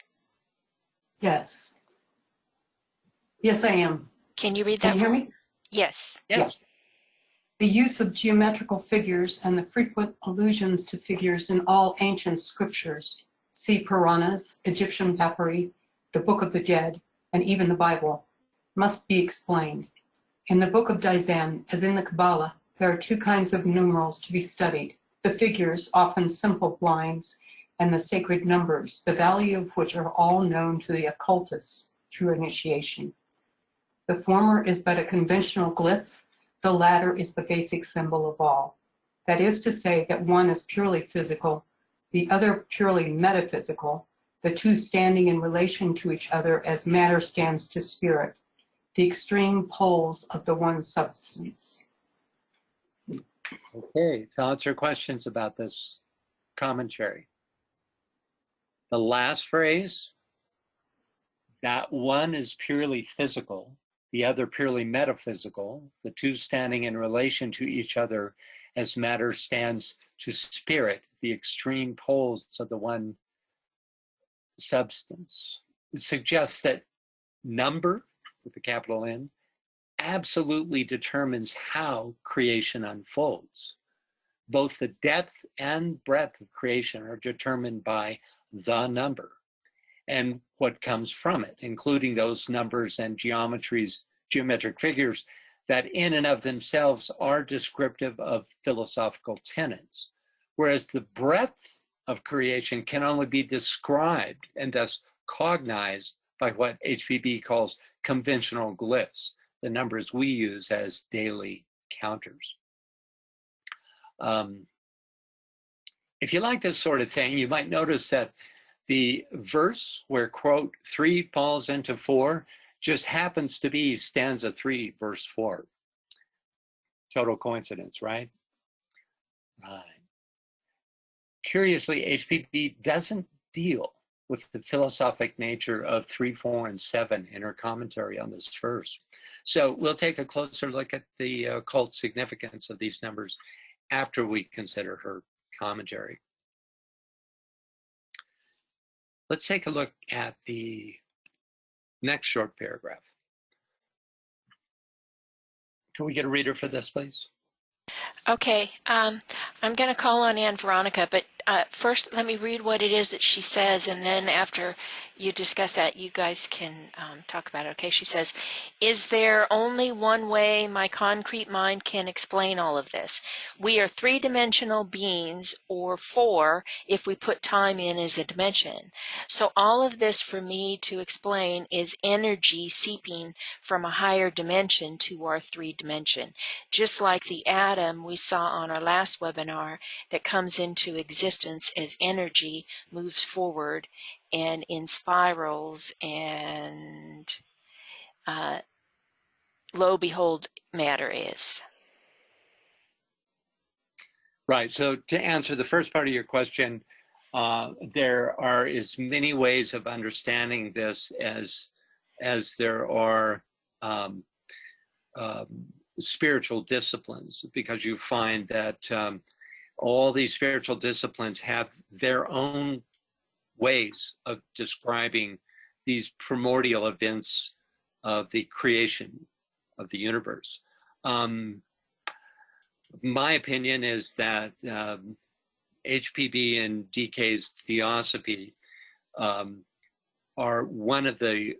Yes. Yes, I am. Can you read Can that you hear me? Yes. Yes. The use of geometrical figures and the frequent allusions to figures in all ancient scriptures, see Puranas, Egyptian papyri, the Book of the Dead, and even the Bible, must be explained. In the Book of Dzyan, as in the Kabbalah, there are 2 kinds of numerals to be studied: the figures, often simple blinds, and the sacred numbers, the value of which are all known to the occultists through initiation. The former is but a conventional glyph, the latter is the basic symbol of all. That is to say that one is purely physical, the other purely metaphysical, the 2 standing in relation to each other as matter stands to spirit, the extreme poles of the one substance. Okay, thoughts or questions about this commentary? The last phrase, that one is purely physical, the other purely metaphysical, the 2 standing in relation to each other as matter stands to spirit, the extreme poles of the one substance. It suggests that number, with the capital N, absolutely determines how creation unfolds. Both the depth and breadth of creation are determined by the number and what comes from it, including those numbers and geometric figures that in and of themselves are descriptive of philosophical tenets, whereas the breadth of creation can only be described and thus cognized by what HPB calls conventional glyphs, the numbers we use as daily counters. If you like this sort of thing, you might notice that the verse where, quote, 3 falls into 4 just happens to be stanza 3, verse 4. Total coincidence, right? Curiously, HPB doesn't deal with the philosophic nature of 3, 4, and 7 in her commentary on this verse. So we'll take a closer look at the occult significance of these numbers after we consider her commentary. Let's take a look at the next short paragraph. Can we get a reader for this, please? Okay, I'm going to call on Ann Veronica, but first let me read what it is that she says, and then after you discuss that, you guys can talk about it. Okay, she says, is there only one way my concrete mind can explain all of this? We are 3-dimensional beings, or 4 if we put time in as a dimension. So all of this for me to explain is energy seeping from a higher dimension to our 3 dimension. Just like the atom we saw on our last webinar that comes into existence as energy moves forward and in spirals and lo, behold, matter is. Right. So to answer the first part of your question, there are as many ways of understanding this as there are spiritual disciplines, because you find that all these spiritual disciplines have their own ways of describing these primordial events of the creation of the universe. My opinion is that HPB and DK's theosophy are one of the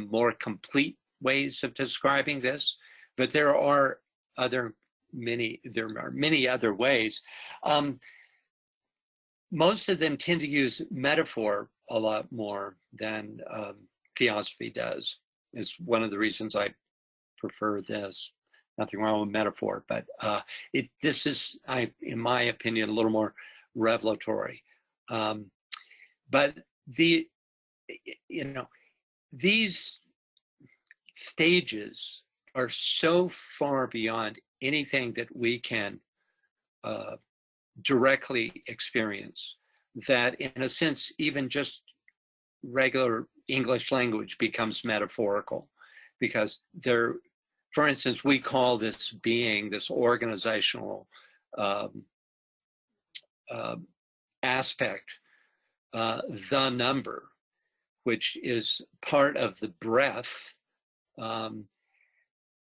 more complete ways of describing this, but there are many other ways. Most of them tend to use metaphor a lot more than theosophy does. Is one of the reasons I prefer this. Nothing wrong with metaphor, but this is, in my opinion, a little more revelatory. But these stages are so far beyond anything that we can directly experience that, in a sense, even just regular English language becomes metaphorical, because for instance, we call this being, this organizational aspect, the number, which is part of the breath,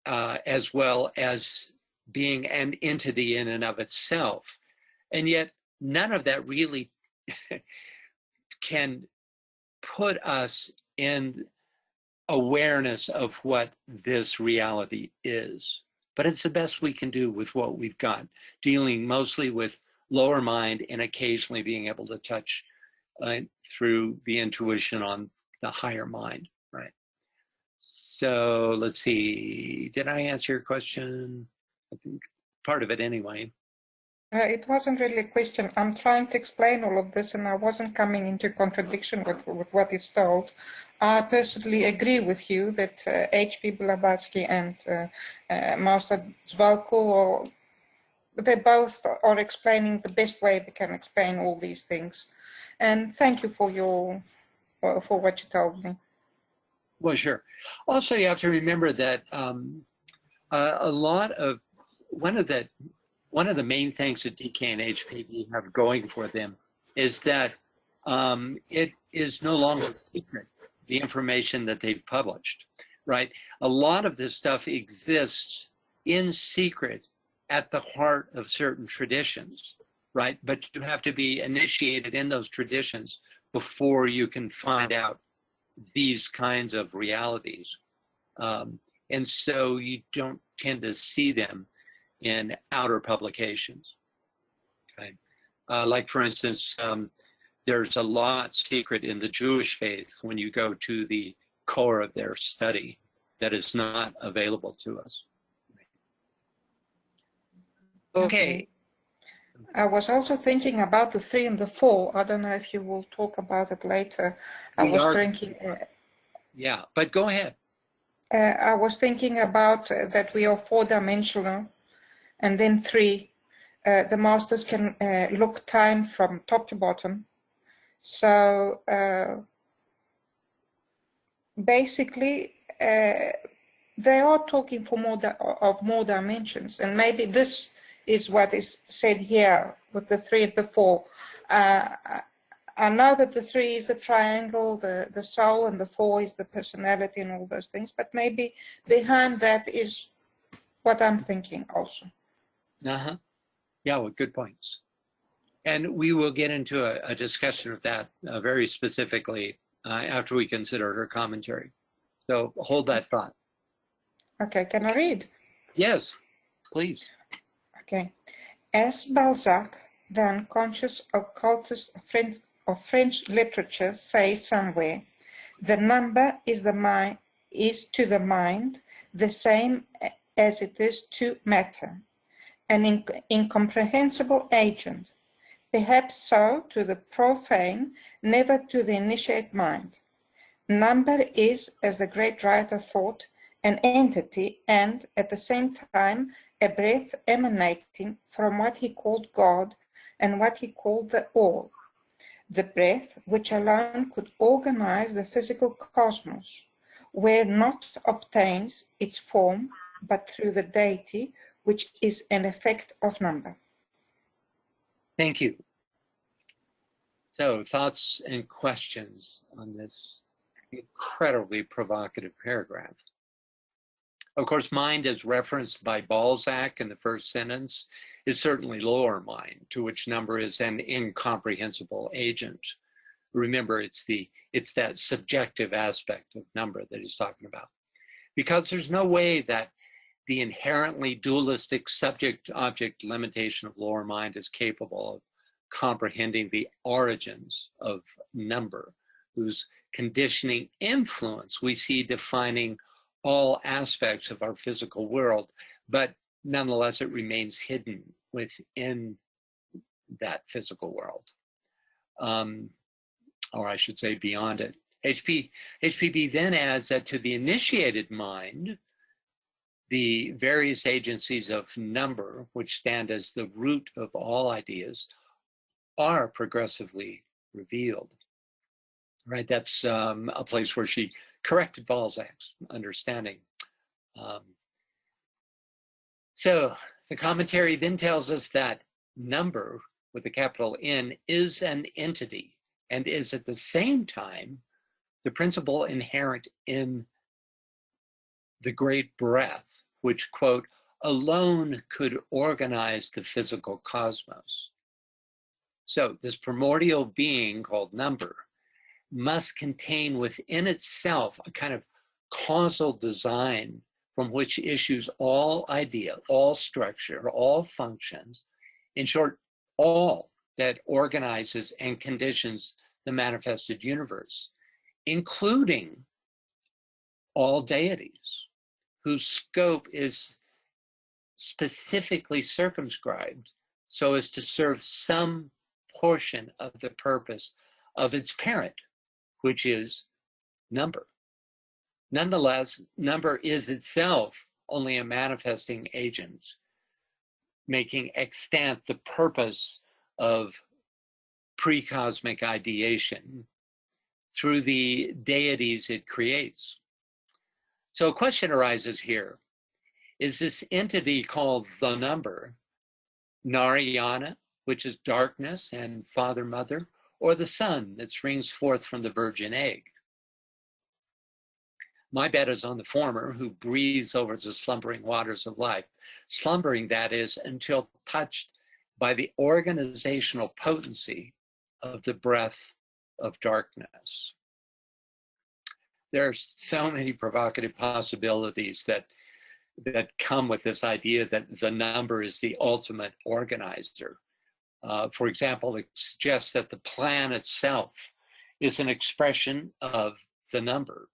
as well as being an entity in and of itself. And yet none of that really can put us in awareness of what this reality is. But it's the best we can do with what we've got, dealing mostly with lower mind and occasionally being able to touch through the intuition on the higher mind, right? So let's see, did I answer your question? I think part of it anyway. It wasn't really a question. I'm trying to explain all of this, and I wasn't coming into contradiction with what is told. I personally agree with you that H.P. Blavatsky and Master Zwalkul, they both are explaining the best way they can explain all these things. And thank you for what you told me. Well, sure. Also, you have to remember that one of the main things that DK and HPB have going for them is that it is no longer secret, the information that they've published, right? A lot of this stuff exists in secret at the heart of certain traditions, right? But you have to be initiated in those traditions before you can find out these kinds of realities. And so you don't tend to see them in outer publications. Okay, like for instance, there's a lot secret in the Jewish faith when you go to the core of their study that is not available to us. Okay. I was also thinking about the 3 and the 4. I don't know if you will talk about it later. Yeah, but go ahead. I was thinking about that we are 4-dimensional, and then 3. The masters can look time from top to bottom. So basically, they are talking for more dimensions, and maybe this is what is said here with the 3 and the 4. I know that the 3 is the triangle, the soul, and the 4 is the personality and all those things, but maybe behind that is what I'm thinking also. Uh-huh. Yeah, well, good points. And we will get into a discussion of that very specifically after we consider her commentary. So hold that thought. Okay, can I read? Yes, please. Okay. As Balzac, the unconscious occultist of French literature, says somewhere, the number is to the mind the same as it is to matter, an incomprehensible agent, perhaps so to the profane, never to the initiate mind. Number is, as the great writer thought, an entity, and at the same time, a breath emanating from what he called God and what he called the All, the breath which alone could organize the physical cosmos, where not obtains its form, but through the deity, which is an effect of number. Thank you. So, thoughts and questions on this incredibly provocative paragraph. Of course, mind, as referenced by Balzac in the first sentence, is certainly lower mind, to which number is an incomprehensible agent. Remember, it's that subjective aspect of number that he's talking about. Because there's no way that the inherently dualistic subject-object limitation of lower mind is capable of comprehending the origins of number, whose conditioning influence we see defining all aspects of our physical world, but nonetheless it remains hidden within that physical world. Or I should say beyond it. HPB then adds that to the initiated mind, the various agencies of number, which stand as the root of all ideas, are progressively revealed. Right, that's a place where she corrected Balzac's understanding. So the commentary then tells us that number, with a capital N, is an entity and is at the same time the principle inherent in the great breath, which, quote, alone could organize the physical cosmos. So this primordial being called number must contain within itself a kind of causal design from which issues all idea, all structure, all functions, in short, all that organizes and conditions the manifested universe, including all deities, whose scope is specifically circumscribed so as to serve some portion of the purpose of its parent, which is number. Nonetheless, number is itself only a manifesting agent, making extant the purpose of pre-cosmic ideation through the deities it creates. So a question arises here. Is this entity called the number Narayana, which is darkness and father, mother, or the sun that springs forth from the virgin egg? My bet is on the former, who breathes over the slumbering waters of life. Slumbering, that is, until touched by the organizational potency of the breath of darkness. There are so many provocative possibilities that come with this idea that the number is the ultimate organizer. For example, it suggests that the plan itself is an expression of the number,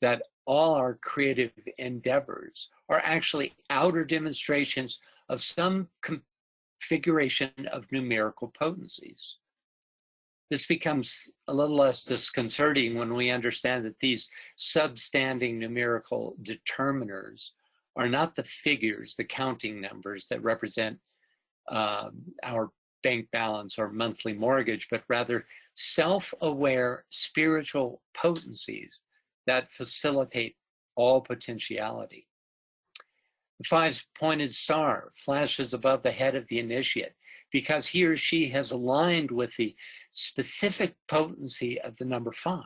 that all our creative endeavors are actually outer demonstrations of some configuration of numerical potencies. This becomes a little less disconcerting when we understand that these substanding numerical determiners are not the figures, the counting numbers that represent our bank balance or monthly mortgage, but rather self-aware spiritual potencies that facilitate all potentiality. The five-pointed star flashes above the head of the initiate because he or she has aligned with the specific potency of the number 5.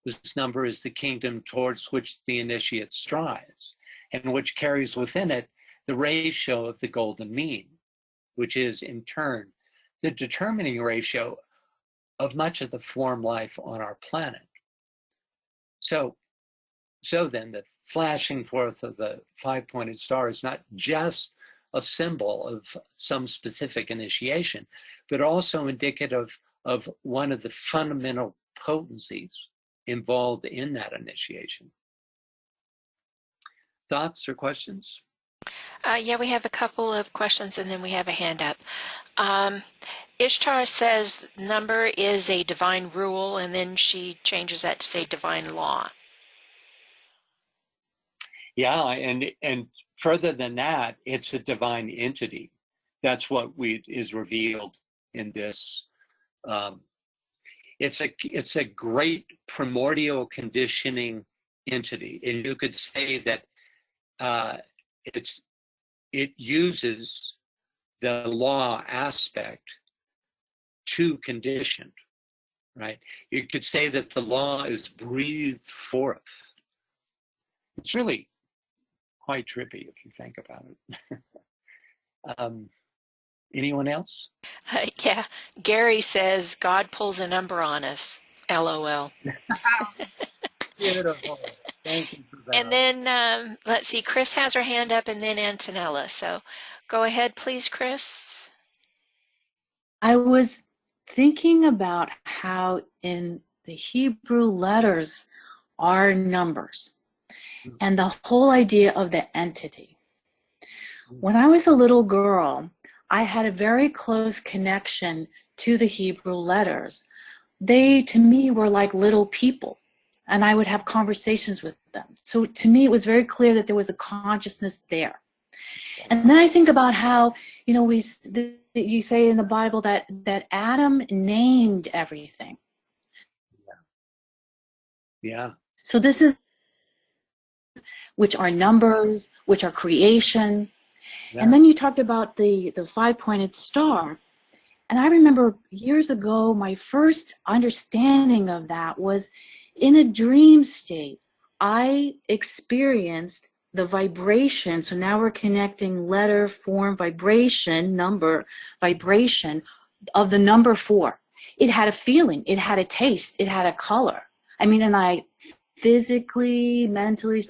This number is the kingdom towards which the initiate strives, and which carries within it the ratio of the golden mean, which is in turn the determining ratio of much of the form life on our planet. So then the flashing forth of the five-pointed star is not just a symbol of some specific initiation, but also indicative of one of the fundamental potencies involved in that initiation. Thoughts or questions? Yeah, we have a couple of questions and then we have a hand up. Ishtar says number is a divine rule, and then she changes that to say divine law. Yeah, and further than that, it's a divine entity. That's what is revealed in this. It's a great primordial conditioning entity, and you could say that it uses the law aspect to condition, right? You could say that the law is breathed forth. It's really quite trippy if you think about it. Anyone else? Yeah, Gary says God pulls a number on us. LOL. Beautiful. Thank you for that. And then let's see, Chris has her hand up, and then Antonella. So go ahead, please, Chris. I was thinking about how in the Hebrew letters are numbers and the whole idea of the entity. When I was a little girl, I had a very close connection to the Hebrew letters. They, to me, were like little people, and I would have conversations with them. So to me, it was very clear that there was a consciousness there. And then I think about how, you know, you say in the Bible that Adam named everything. Yeah. So this is, which are numbers, which are creation. Yeah. And then you talked about the five-pointed star. And I remember years ago, my first understanding of that was in a dream state. I experienced the vibration. So now we're connecting letter, form, vibration, number, vibration of the number 4. It had a feeling, it had a taste, it had a color. I mean, and I physically, mentally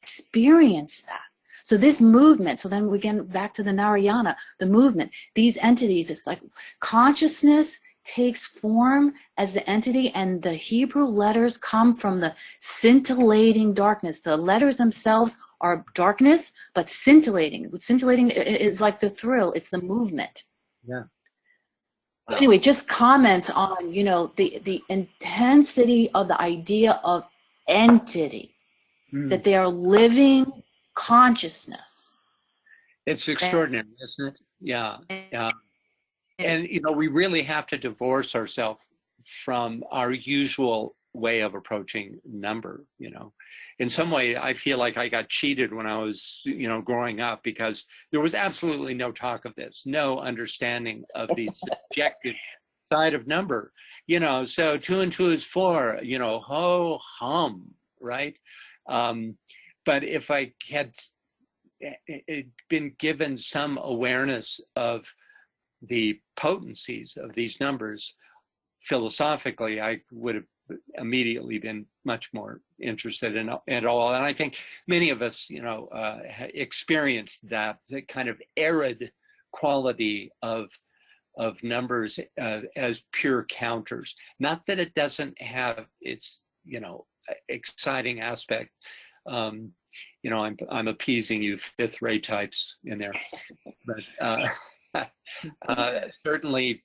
experienced that. So this movement, so then we get back to the Narayana, the movement, these entities, it's like consciousness takes form as the entity, and the Hebrew letters come from the scintillating darkness. The letters themselves are darkness, but scintillating. Scintillating is like the thrill, it's the movement. Yeah. So anyway, just comment on, you know, the intensity of the idea of entity, that they are living consciousness. It's extraordinary, isn't it? Yeah. Yeah. And, you know, we really have to divorce ourselves from our usual way of approaching number, you know. In some way, I feel like I got cheated when I was, you know, growing up, because there was absolutely no talk of this, no understanding of the subjective side of number. You know, so 2 and 2 is 4, you know, ho hum, right? But if I had been given some awareness of the potencies of these numbers philosophically, I would have immediately been much more interested in it all. And I think many of us, you know, experienced that kind of arid quality of numbers as pure counters. Not that it doesn't have its, you know, exciting aspect. You know, I'm appeasing you 5th grade types in there, but certainly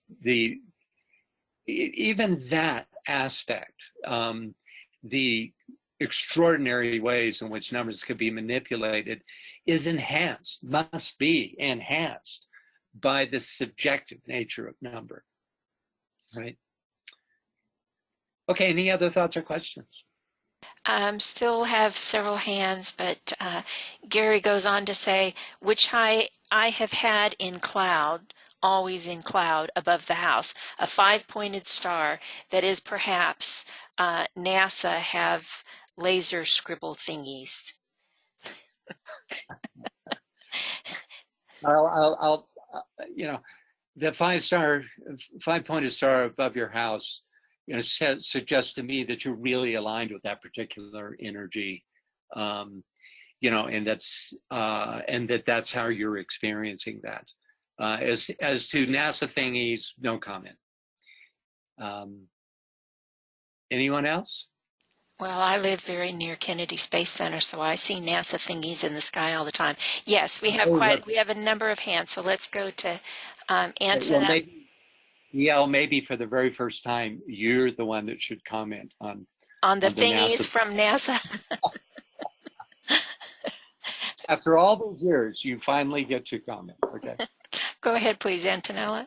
even that aspect, the extraordinary ways in which numbers could be manipulated, is enhanced, must be enhanced by the subjective nature of number, right? Okay, any other thoughts or questions? Still have several hands, but Gary goes on to say, which I have had in cloud, always in cloud above the house, a 5-pointed star that is perhaps NASA have laser scribble thingies. I'll you know, the 5-pointed star above your house, you know, suggests to me that you're really aligned with that particular energy, you know, and that's how you're experiencing that. As to NASA thingies, no comment. Anyone else? Well, I live very near Kennedy Space Center, so I see NASA thingies in the sky all the time. Yes, we have we have a number of hands, so let's go to answer that. Well, maybe for the very first time, you're the one that should comment on the thingies from NASA. After all those years, you finally get to comment. Okay. Go ahead, please, Antonella.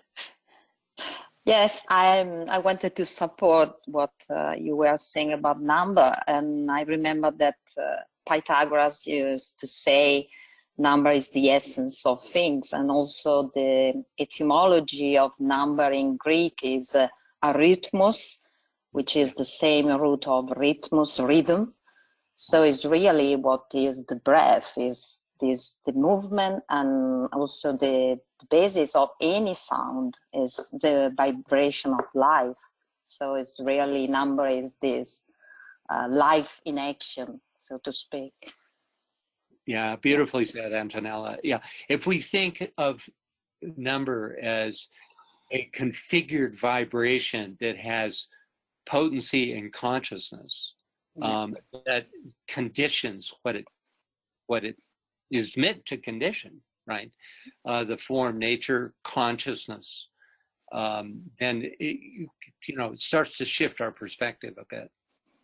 Yes, I wanted to support what you were saying about number, and I remember that Pythagoras used to say number is the essence of things, and also the etymology of number in Greek is arrhythmos, which is the same root of rhythmus, rhythm. So it's really what is the breath, is the movement, and also the basis of any sound is the vibration of life. So it's really, number is this life in action, so to speak. Yeah, beautifully said, Antonella. Yeah, if we think of number as a configured vibration that has potency and consciousness, that conditions what it is meant to condition, right? The form, nature, consciousness. And it starts to shift our perspective a bit.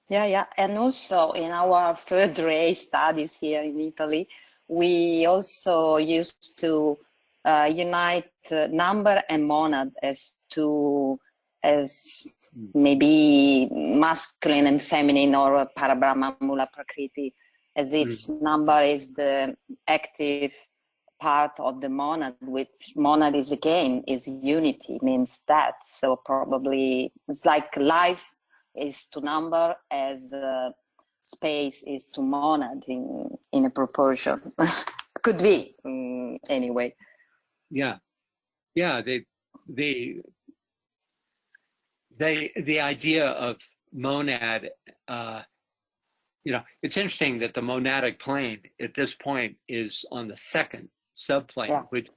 Yeah. And also in our third ray studies here in Italy, we also used to unite number and monad as maybe masculine and feminine, or Parabrahma Mula Prakriti, as if number is the active part of the monad, which monad is again is unity, means that. So probably it's like life is to number as space is to monad in a proportion. Could be anyway. Yeah. The idea of monad, it's interesting that the monadic plane at this point is on the second subplane, which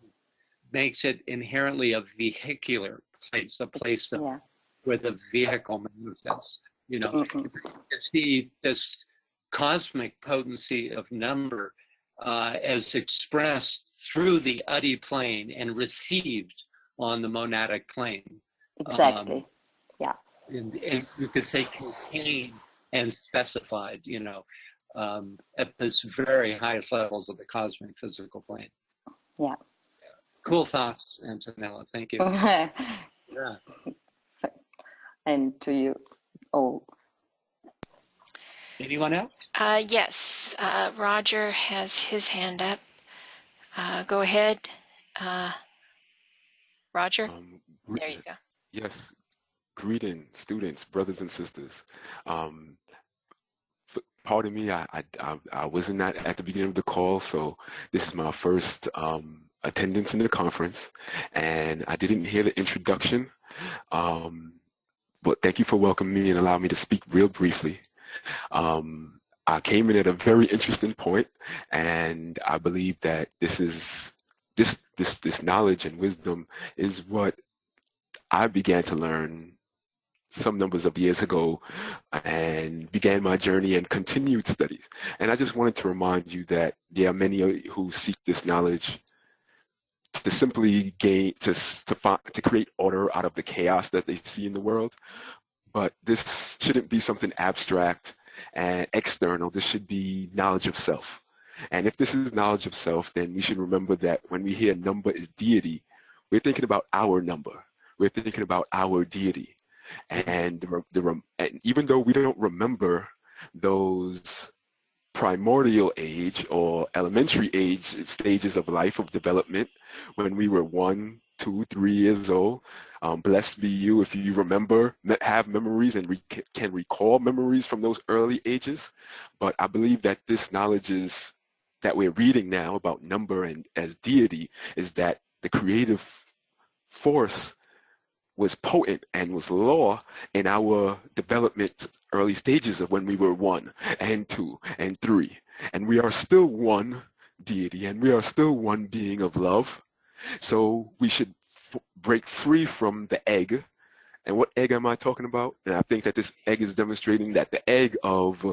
makes it inherently a vehicular place, a place where the vehicle manifests. It's this cosmic potency of number as expressed through the Adi plane and received on the monadic plane. Exactly. And you could say contained and specified, at this very highest levels of the cosmic physical plane. Yeah. Cool thoughts, Antonella. Thank you. Yeah. And to you. Oh. Anyone else? Yes. Roger has his hand up. Go ahead. Roger? There you go. Yes. Greeting, students, brothers and sisters. Pardon me, I wasn't at the beginning of the call, so this is my first attendance in the conference, and I didn't hear the introduction, but thank you for welcoming me and allowing me to speak real briefly. I came in at a very interesting point, and I believe that this knowledge and wisdom is what I began to learn some numbers of years ago and began my journey and continued studies. And I just wanted to remind you that there are many who seek this knowledge to simply gain, to create order out of the chaos that they see in the world. But this shouldn't be something abstract and external. This should be knowledge of self. And if this is knowledge of self, then we should remember that when we hear number is deity, we're thinking about our number. We're thinking about our deity. And even though we don't remember those primordial age or elementary age stages of life of development when we were 1, 2, 3 years old, blessed be you if you remember, have memories and can recall memories from those early ages. But I believe that this knowledge is that we're reading now about number and as deity is that the creative force was potent and was law in our development early stages of when we were 1 and 2 and 3. And we are still one deity and we are still one being of love. So we should break free from the egg. And what egg am I talking about? And I think that this egg is demonstrating that the egg of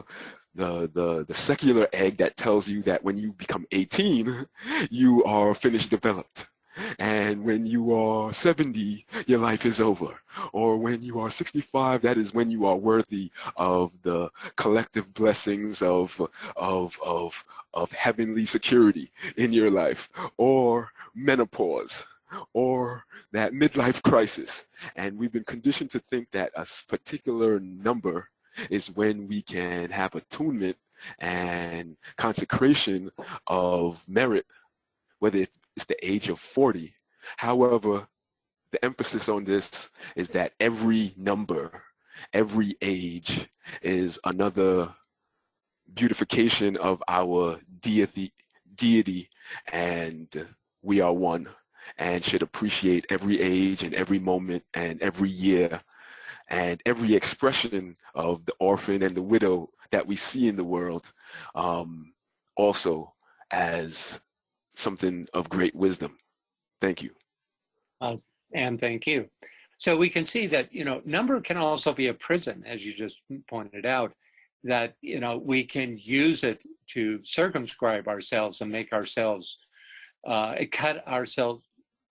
the secular egg that tells you that when you become 18, you are finished developed. And when you are 70, your life is over. Or when you are 65, that is when you are worthy of the collective blessings of of heavenly security in your life, or menopause, or that midlife crisis. And we've been conditioned to think that a particular number is when we can have attunement and consecration of merit, whether it's the age of 40. However, the emphasis on this is that every number, every age is another beautification of our deity, and we are one, and should appreciate every age and every moment and every year and every expression of the orphan and the widow that we see in the world, also as something of great wisdom. Thank you. And thank you. So we can see that, number can also be a prison, as you just pointed out, that, we can use it to circumscribe ourselves and make ourselves, cut ourselves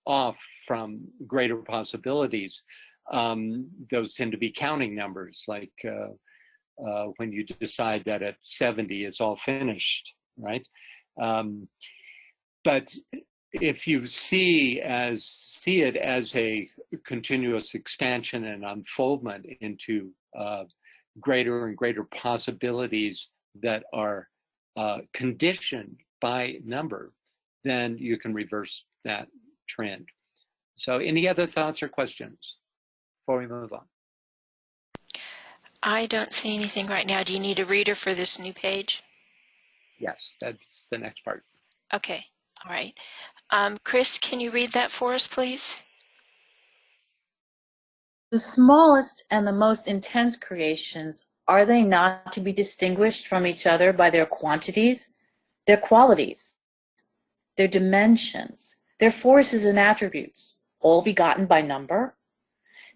off from greater possibilities. Those tend to be counting numbers, like when you decide that at 70 it's all finished, right? But if you see it as a continuous expansion and unfoldment into greater and greater possibilities that are conditioned by number, then you can reverse that trend. So any other thoughts or questions before we move on? I don't see anything right now. Do you need a reader for this new page? Yes, that's the next part. Okay, all right. Chris, can you read that for us, please? The smallest and the most intense creations, are they not to be distinguished from each other by their quantities, their qualities, their dimensions, their forces and attributes, all begotten by number?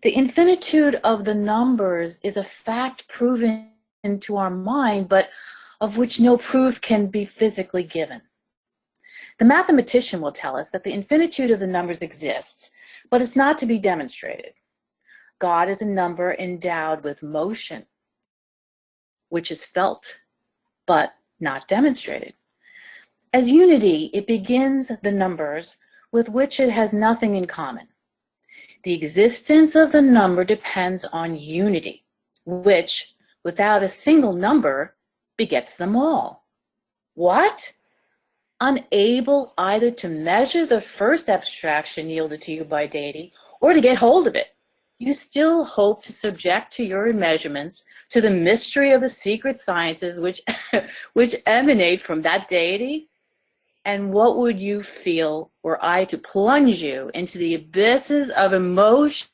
The infinitude of the numbers is a fact proven to our mind, but of which no proof can be physically given. The mathematician will tell us that the infinitude of the numbers exists, but it's not to be demonstrated. God is a number endowed with motion, which is felt, but not demonstrated. As unity, it begins the numbers with which it has nothing in common. The existence of the number depends on unity, which, without a single number, begets them all. What? Unable either to measure the first abstraction yielded to you by deity or to get hold of it, you still hope to subject to your measurements to the mystery of the secret sciences which emanate from that deity? And what would you feel were I to plunge you into the abysses of emotion,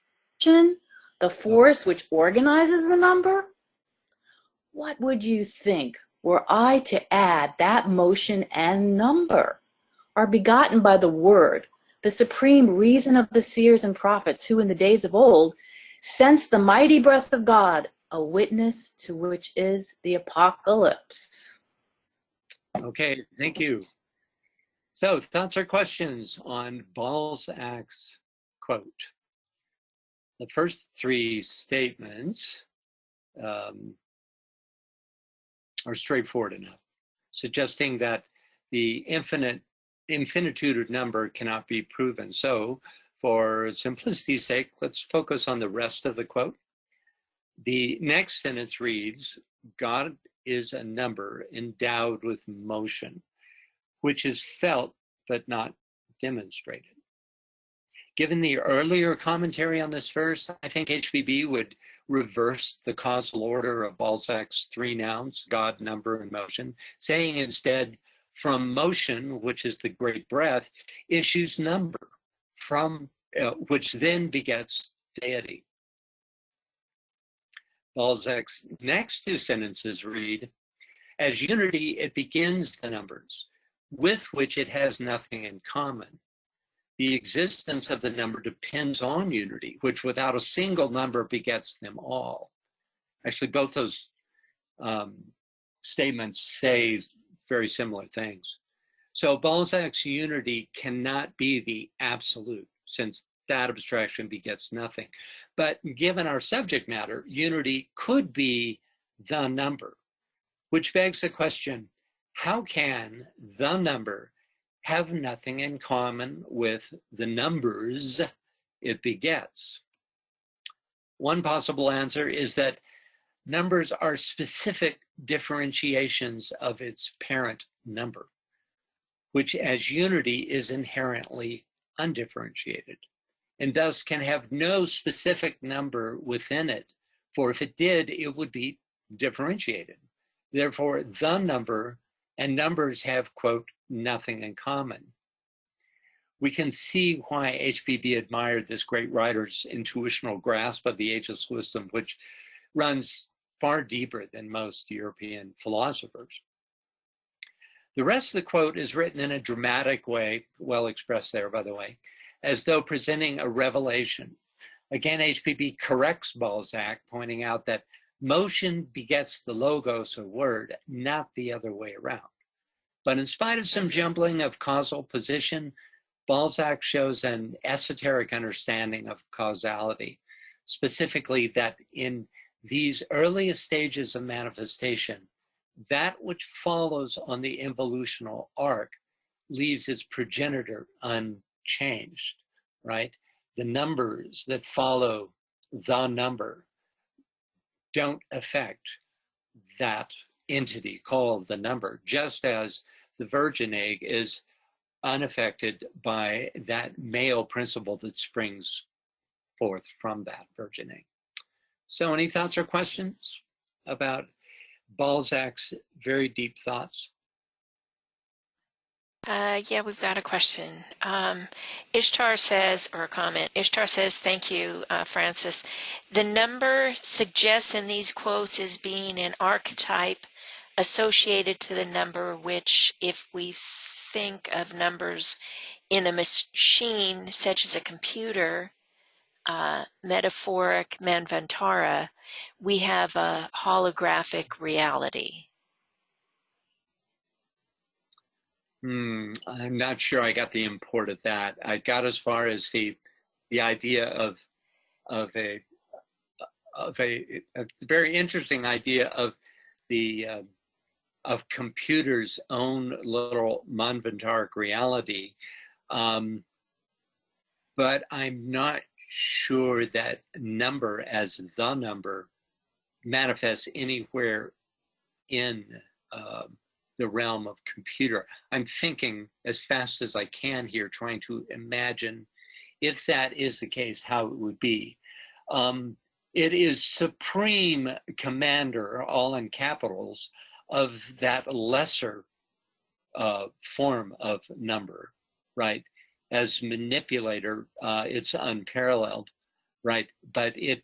the force which organizes the number? What would you think were I to add that motion and number are begotten by the word, the supreme reason of the seers and prophets who in the days of old sensed the mighty breath of God, a witness to which is the apocalypse? Okay, thank you. So thoughts or questions on Balzac's quote? The first three statements are straightforward enough, suggesting that the infinitude of number cannot be proven. So for simplicity's sake, let's focus on the rest of the quote. The next sentence reads, God is a number endowed with motion, which is felt but not demonstrated. Given the earlier commentary on this verse, I think HPB would reverse the causal order of Balzac's three nouns, God, number, and motion, saying instead, from motion, which is the great breath, issues number, from which then begets deity. Balzac's next two sentences read, as unity, it begins the numbers, with which it has nothing in common. The existence of the number depends on unity, which without a single number begets them all. Actually, both those statements say very similar things. So Balzac's unity cannot be the absolute, since that abstraction begets nothing. But given our subject matter, unity could be the number, which begs the question, how can the number have nothing in common with the numbers it begets? One possible answer is that numbers are specific differentiations of its parent number, which as unity is inherently undifferentiated, and thus can have no specific number within it, for if it did, it would be differentiated. Therefore, the number and numbers have, quote, nothing in common. We can see why HPB admired this great writer's intuitional grasp of the ageless wisdom, which runs far deeper than most European philosophers. The rest of the quote is written in a dramatic way, well expressed there, by the way, as though presenting a revelation. Again, HPB corrects Balzac, pointing out that motion begets the logos or word, not the other way around. But in spite of some jumbling of causal position, Balzac shows an esoteric understanding of causality, specifically that in these earliest stages of manifestation, that which follows on the involutional arc leaves its progenitor unchanged, right? The numbers that follow the number don't affect that entity called the number, just as the virgin egg is unaffected by that male principle that springs forth from that virgin egg. So any thoughts or questions about Balzac's very deep thoughts? Yeah, we've got a question. Ishtar says, or a comment, Ishtar says, thank you, Francis. The number suggests in these quotes as being an archetype associated to the number, which if we think of numbers in a machine, such as a computer, metaphoric manvantara, we have a holographic reality. I'm not sure I got the import of that. I got as far as the idea of a very interesting idea of the of computers' own little manvantaric reality, but I'm not sure that number as the number manifests anywhere in the realm of computer. I'm thinking as fast as I can here, trying to imagine if that is the case, how it would be. It is supreme commander, all in capitals, of that lesser form of number, right? As manipulator, it's unparalleled, right? But it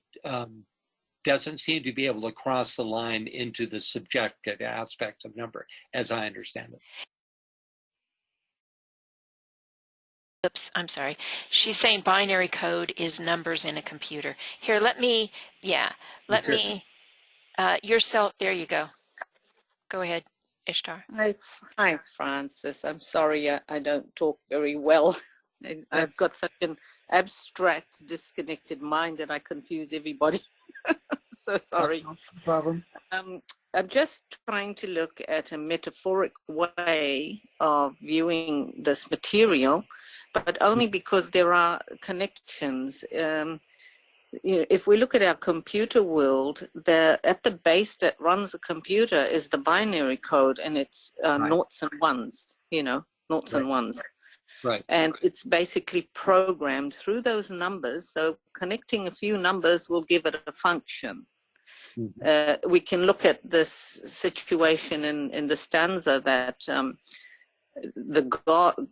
doesn't seem to be able to cross the line into the subjective aspect of number, as I understand it. Oops, I'm sorry. She's saying binary code is numbers in a computer. Here, let me, yourself, there you go. Go ahead, Ishtar. Hi, Francis. I'm sorry I don't talk very well. I've got such an abstract, disconnected mind that I confuse everybody. So sorry. No problem. I'm just trying to look at a metaphoric way of viewing this material, but only because there are connections. If we look at our computer world, at the base that runs a computer is the binary code, and it's noughts and ones, noughts and ones. Right. And it's basically programmed through those numbers. So connecting a few numbers will give it a function. We can look at this situation in the stanza that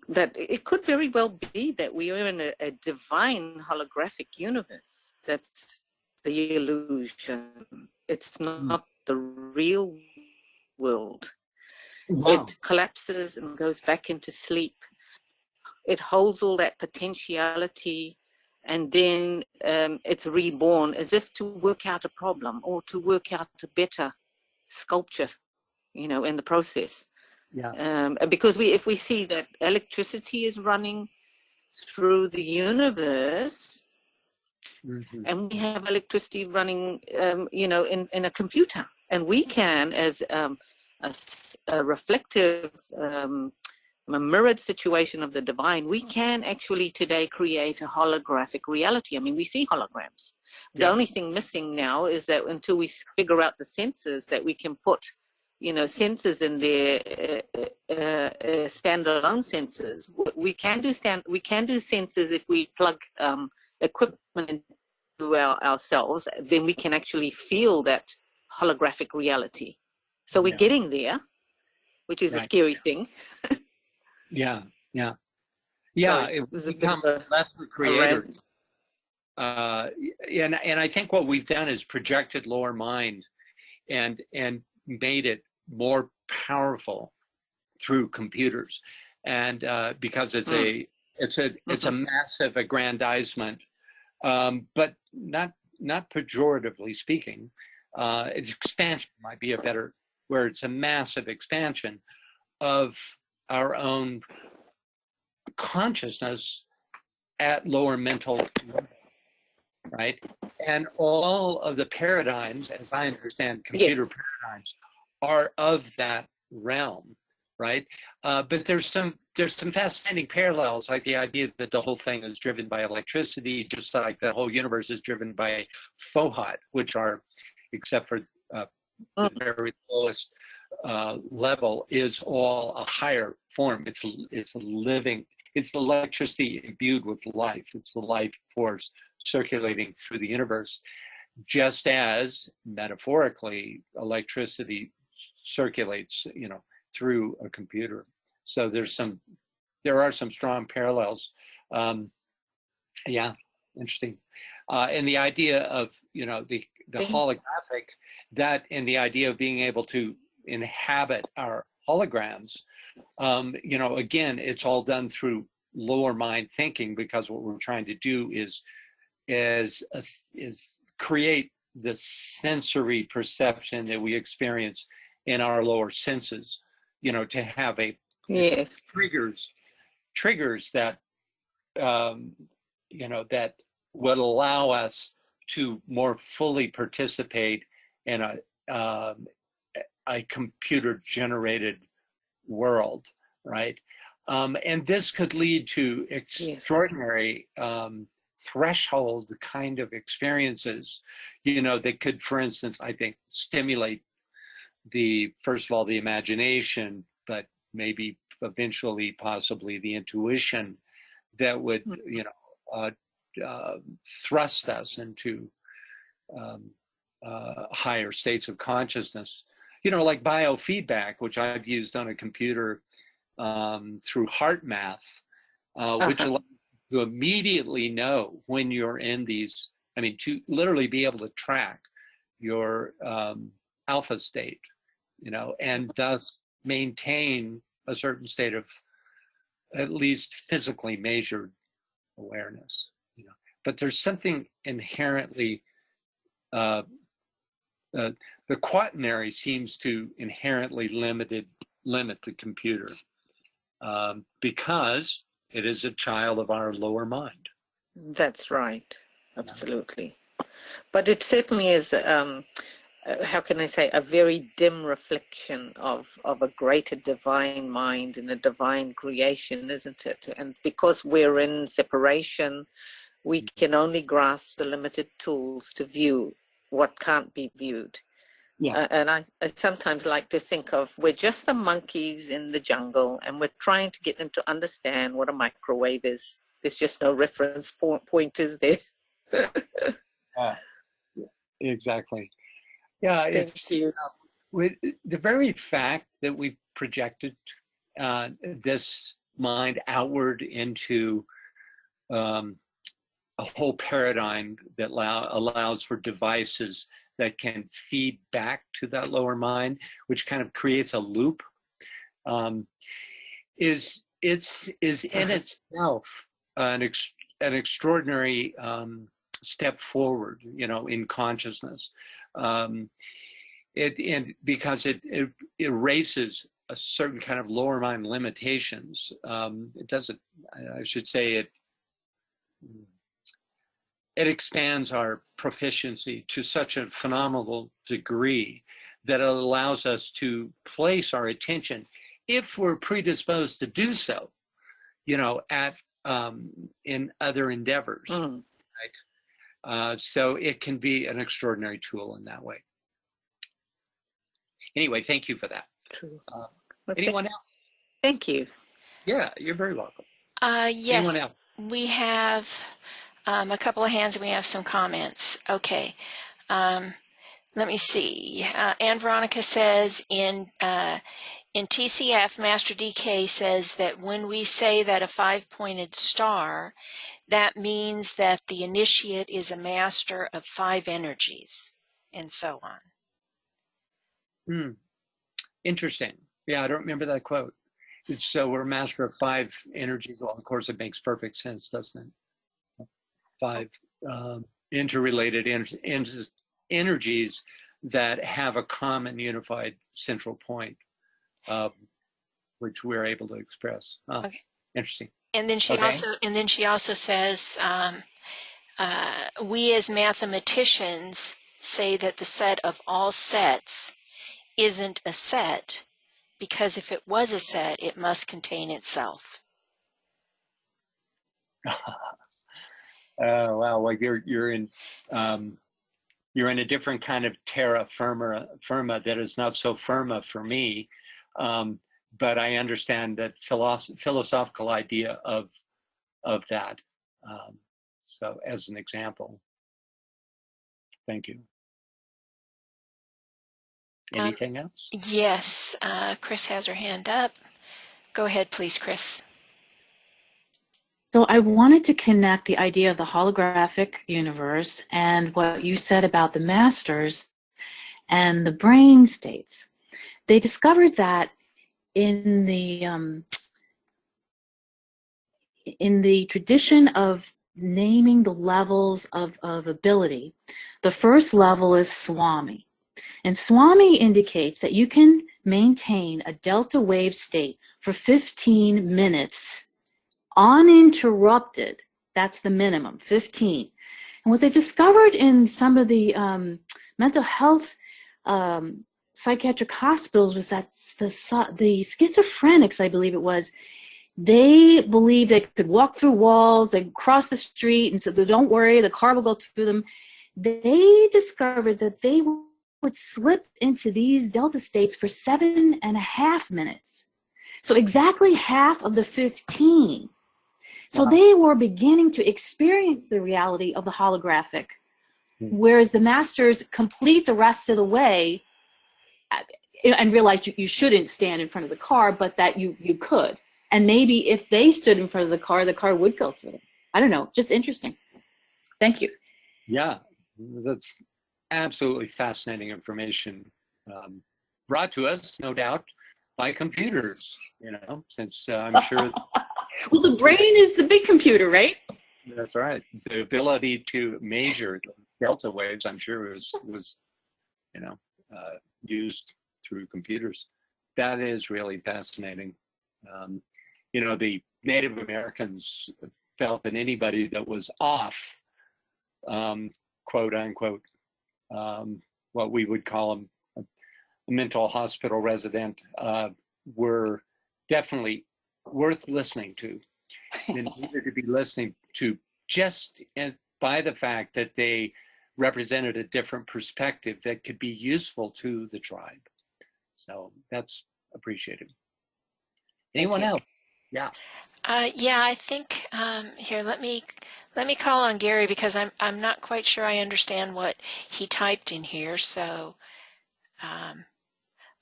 that it could very well be that we are in a divine holographic universe. That's the illusion. It's not the real world. Wow. It collapses and goes back into sleep. It holds all that potentiality, and then it's reborn as if to work out a problem or to work out a better sculpture, in the process. Yeah. Because if we see that electricity is running through the universe, and we have electricity running, in a computer, and we can, as a reflective, a mirrored situation of the divine, we can actually today create a holographic reality. I mean, we see holograms. The only thing missing now is that until we figure out the sensors that we can put, you know, sensors in there, standalone sensors. We can do sensors if we plug equipment into ourselves. Then we can actually feel that holographic reality. So we're getting there, which is a scary thing. Yeah. Sorry, It becomes less the creator. And I think what we've done is projected lower mind and made it more powerful through computers, and because it's a massive aggrandizement, but not pejoratively speaking. Its expansion might be a better, where it's a massive expansion of our own consciousness at lower mental level, right? And all of the paradigms, as I understand computer paradigms, are of that realm, right? But there's some fascinating parallels, like the idea that the whole thing is driven by electricity, just like the whole universe is driven by Fohat, which are, except for the very lowest level, is all a higher form. It's a living, it's electricity imbued with life. It's the life force circulating through the universe, just as metaphorically electricity circulates, you know, through a computer. So there are some strong parallels. Yeah, interesting. And the idea of, you know, the holographic, that, and the idea of being able to inhabit our holograms, you know, again, it's all done through lower mind thinking, because what we're trying to do is create the sensory perception that we experience in our lower senses, you know, to have triggers that, you know, that would allow us to more fully participate in a computer generated world, right? And this could lead to extraordinary threshold kind of experiences, you know, that could, for instance, I think, stimulate first of all, the imagination, but maybe eventually possibly the intuition that would, you know, thrust us into higher states of consciousness. You know, like biofeedback, which I've used on a computer through heart math, which allows you to immediately know when you're in these, I mean, to literally be able to track your alpha state, you know, and thus maintain a certain state of at least physically measured awareness, you know. But there's something inherently, the quaternary seems to inherently limit the computer, because it is a child of our lower mind. That's right, absolutely. But it certainly is, how can I say, a very dim reflection of a greater divine mind and a divine creation, isn't it? And because we're in separation, we can only grasp the limited tools to view what can't be viewed. And I sometimes like to think of, we're just the monkeys in the jungle, and we're trying to get them to understand what a microwave is. There's just no reference pointers there. Exactly. Yeah, it's with the very fact that we projected this mind outward into a whole paradigm that allows for devices that can feed back to that lower mind, which kind of creates a loop, is in itself an extraordinary step forward, you know, in consciousness. Because it erases a certain kind of lower mind limitations. It doesn't, I should say, it expands our proficiency to such a phenomenal degree that allows us to place our attention, if we're predisposed to do so, you know, at in other endeavors, right? So it can be an extraordinary tool in that way. Anyway, thank you for that. True. Anyone else? Thank you. Yeah, you're very welcome. Yes, Anyone else? we have a couple of hands and we have some comments. Okay. Let me see. Anne Veronica says in TCF, Master DK says that when we say that a 5-pointed star, that means that the initiate is a master of 5 energies, and so on. Interesting. Yeah, I don't remember that quote. So we're a master of 5 energies. Well, of course, it makes perfect sense, doesn't it? 5 interrelated energies that have a common unified central point, which we're able to express. Okay. Interesting. And then she also says, we as mathematicians say that the set of all sets isn't a set, because if it was a set, it must contain itself. Oh wow! Well, you're in a different kind of terra firma that is not so firma for me, but I understand that philosophical idea of that. So, as an example, thank you. Anything else? Yes, Chris has her hand up. Go ahead, please, Chris. So I wanted to connect the idea of the holographic universe and what you said about the masters and the brain states. They discovered that in the tradition of naming the levels of ability, the first level is Swami. And Swami indicates that you can maintain a delta wave state for 15 minutes uninterrupted. That's the minimum, 15. And what they discovered in some of the mental health psychiatric hospitals was that the schizophrenics, I believe it was, they believed they could walk through walls, they could cross the street and said, don't worry, the car will go through them. They discovered that they would slip into these delta states for 7.5 minutes. So exactly half of the 15. So they were beginning to experience the reality of the holographic, whereas the masters complete the rest of the way and realized you shouldn't stand in front of the car, but that you could. And maybe if they stood in front of the car would go through them. I don't know, just interesting. Thank you. Yeah, that's absolutely fascinating information, brought to us, no doubt, by computers, you know, since I'm sure. Well, the brain is the big computer, right? That's right. The ability to measure delta waves, I'm sure, was you know, used through computers. That is really fascinating. You know, the Native Americans felt that anybody that was off, quote unquote, what we would call them a mental hospital resident, were definitely worth listening to, and needed to be listening to just by the fact that they represented a different perspective that could be useful to the tribe. So that's appreciated. Anyone else? Yeah. Yeah, I think here. Let me call on Gary, because I'm not quite sure I understand what he typed in here. So,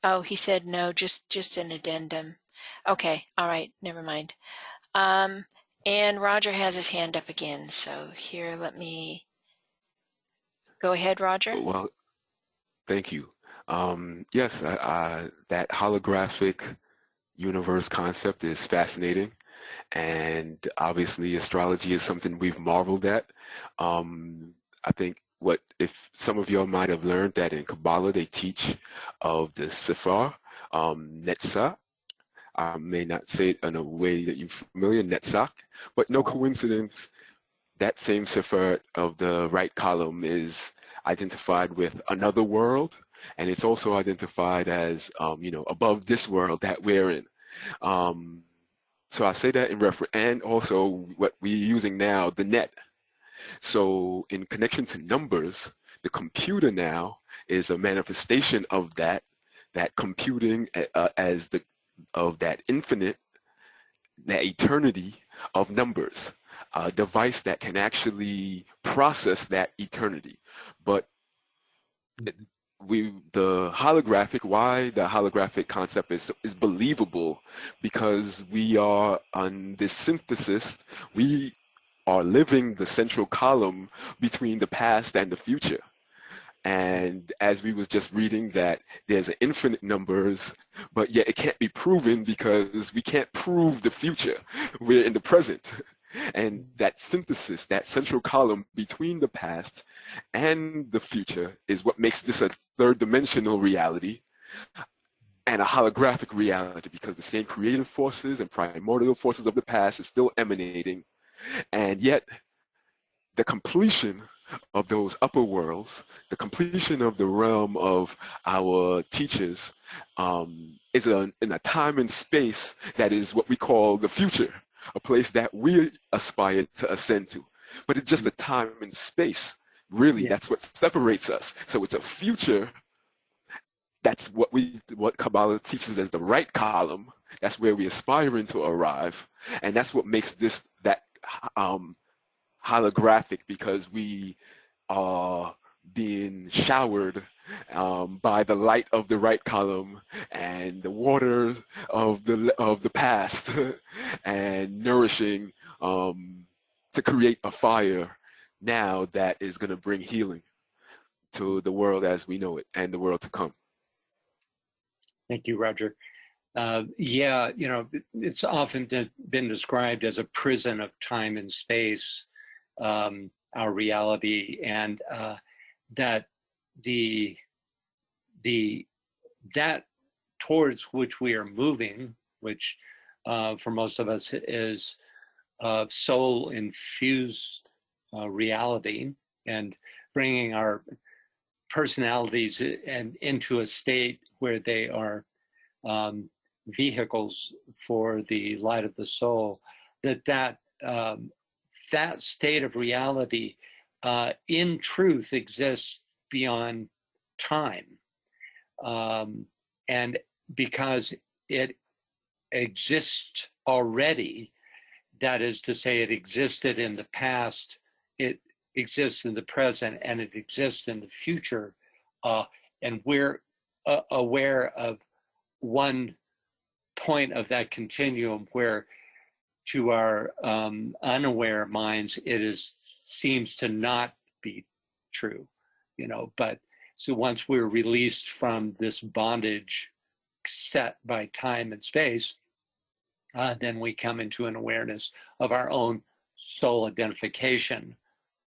oh, he said no, just an addendum. Okay, all right, never mind. And Roger has his hand up again. So here, let me go ahead, Roger. Well, thank you. Yes, that holographic universe concept is fascinating. And obviously astrology is something we've marveled at. I think if some of y'all might have learned that in Kabbalah they teach of the Sefer, Netzach. I may not say it in a way that you're familiar, Netzach, but no coincidence, that same Sefer of the right column is identified with another world, and it's also identified as, above this world that we're in. So I say that in reference, and also what we're using now, the net. So in connection to numbers, the computer now is a manifestation of that computing of that infinite, that eternity of numbers, a device that can actually process that eternity. But the holographic concept is believable, because we are on this synthesis. We are living the central column between the past and the future. And as we was just reading, that there's an infinite numbers, but yet it can't be proven because we can't prove the future. We're in the present. And that synthesis, that central column between the past and the future, is what makes this a third dimensional reality and a holographic reality, because the same creative forces and primordial forces of the past is still emanating. And yet the completion of those upper worlds, the completion of the realm of our teachers, is in a time and space that is what we call the future, a place that we aspire to ascend to. But it's just a time and space. Really, that's what separates us. So it's a future. That's what Kabbalah teaches as the right column. That's where we aspiring to arrive, and that's what makes that holographic, because we are being showered by the light of the right column and the water of the past, and nourishing to create a fire now that is going to bring healing to the world as we know it and the world to come. Thank you, Roger. Yeah, it's often been described as a prison of time and space, our reality, and that that towards which we are moving, which for most of us is soul infused reality, and bringing our personalities and into a state where they are vehicles for the light of the soul, that state of reality in truth exists beyond time, and because it exists already, that is to say, it existed in the past, it exists in the present, and it exists in the future, and we're aware of one point of that continuum where, to our unaware minds, seems to not be true, but so once we're released from this bondage set by time and space, then we come into an awareness of our own soul identification.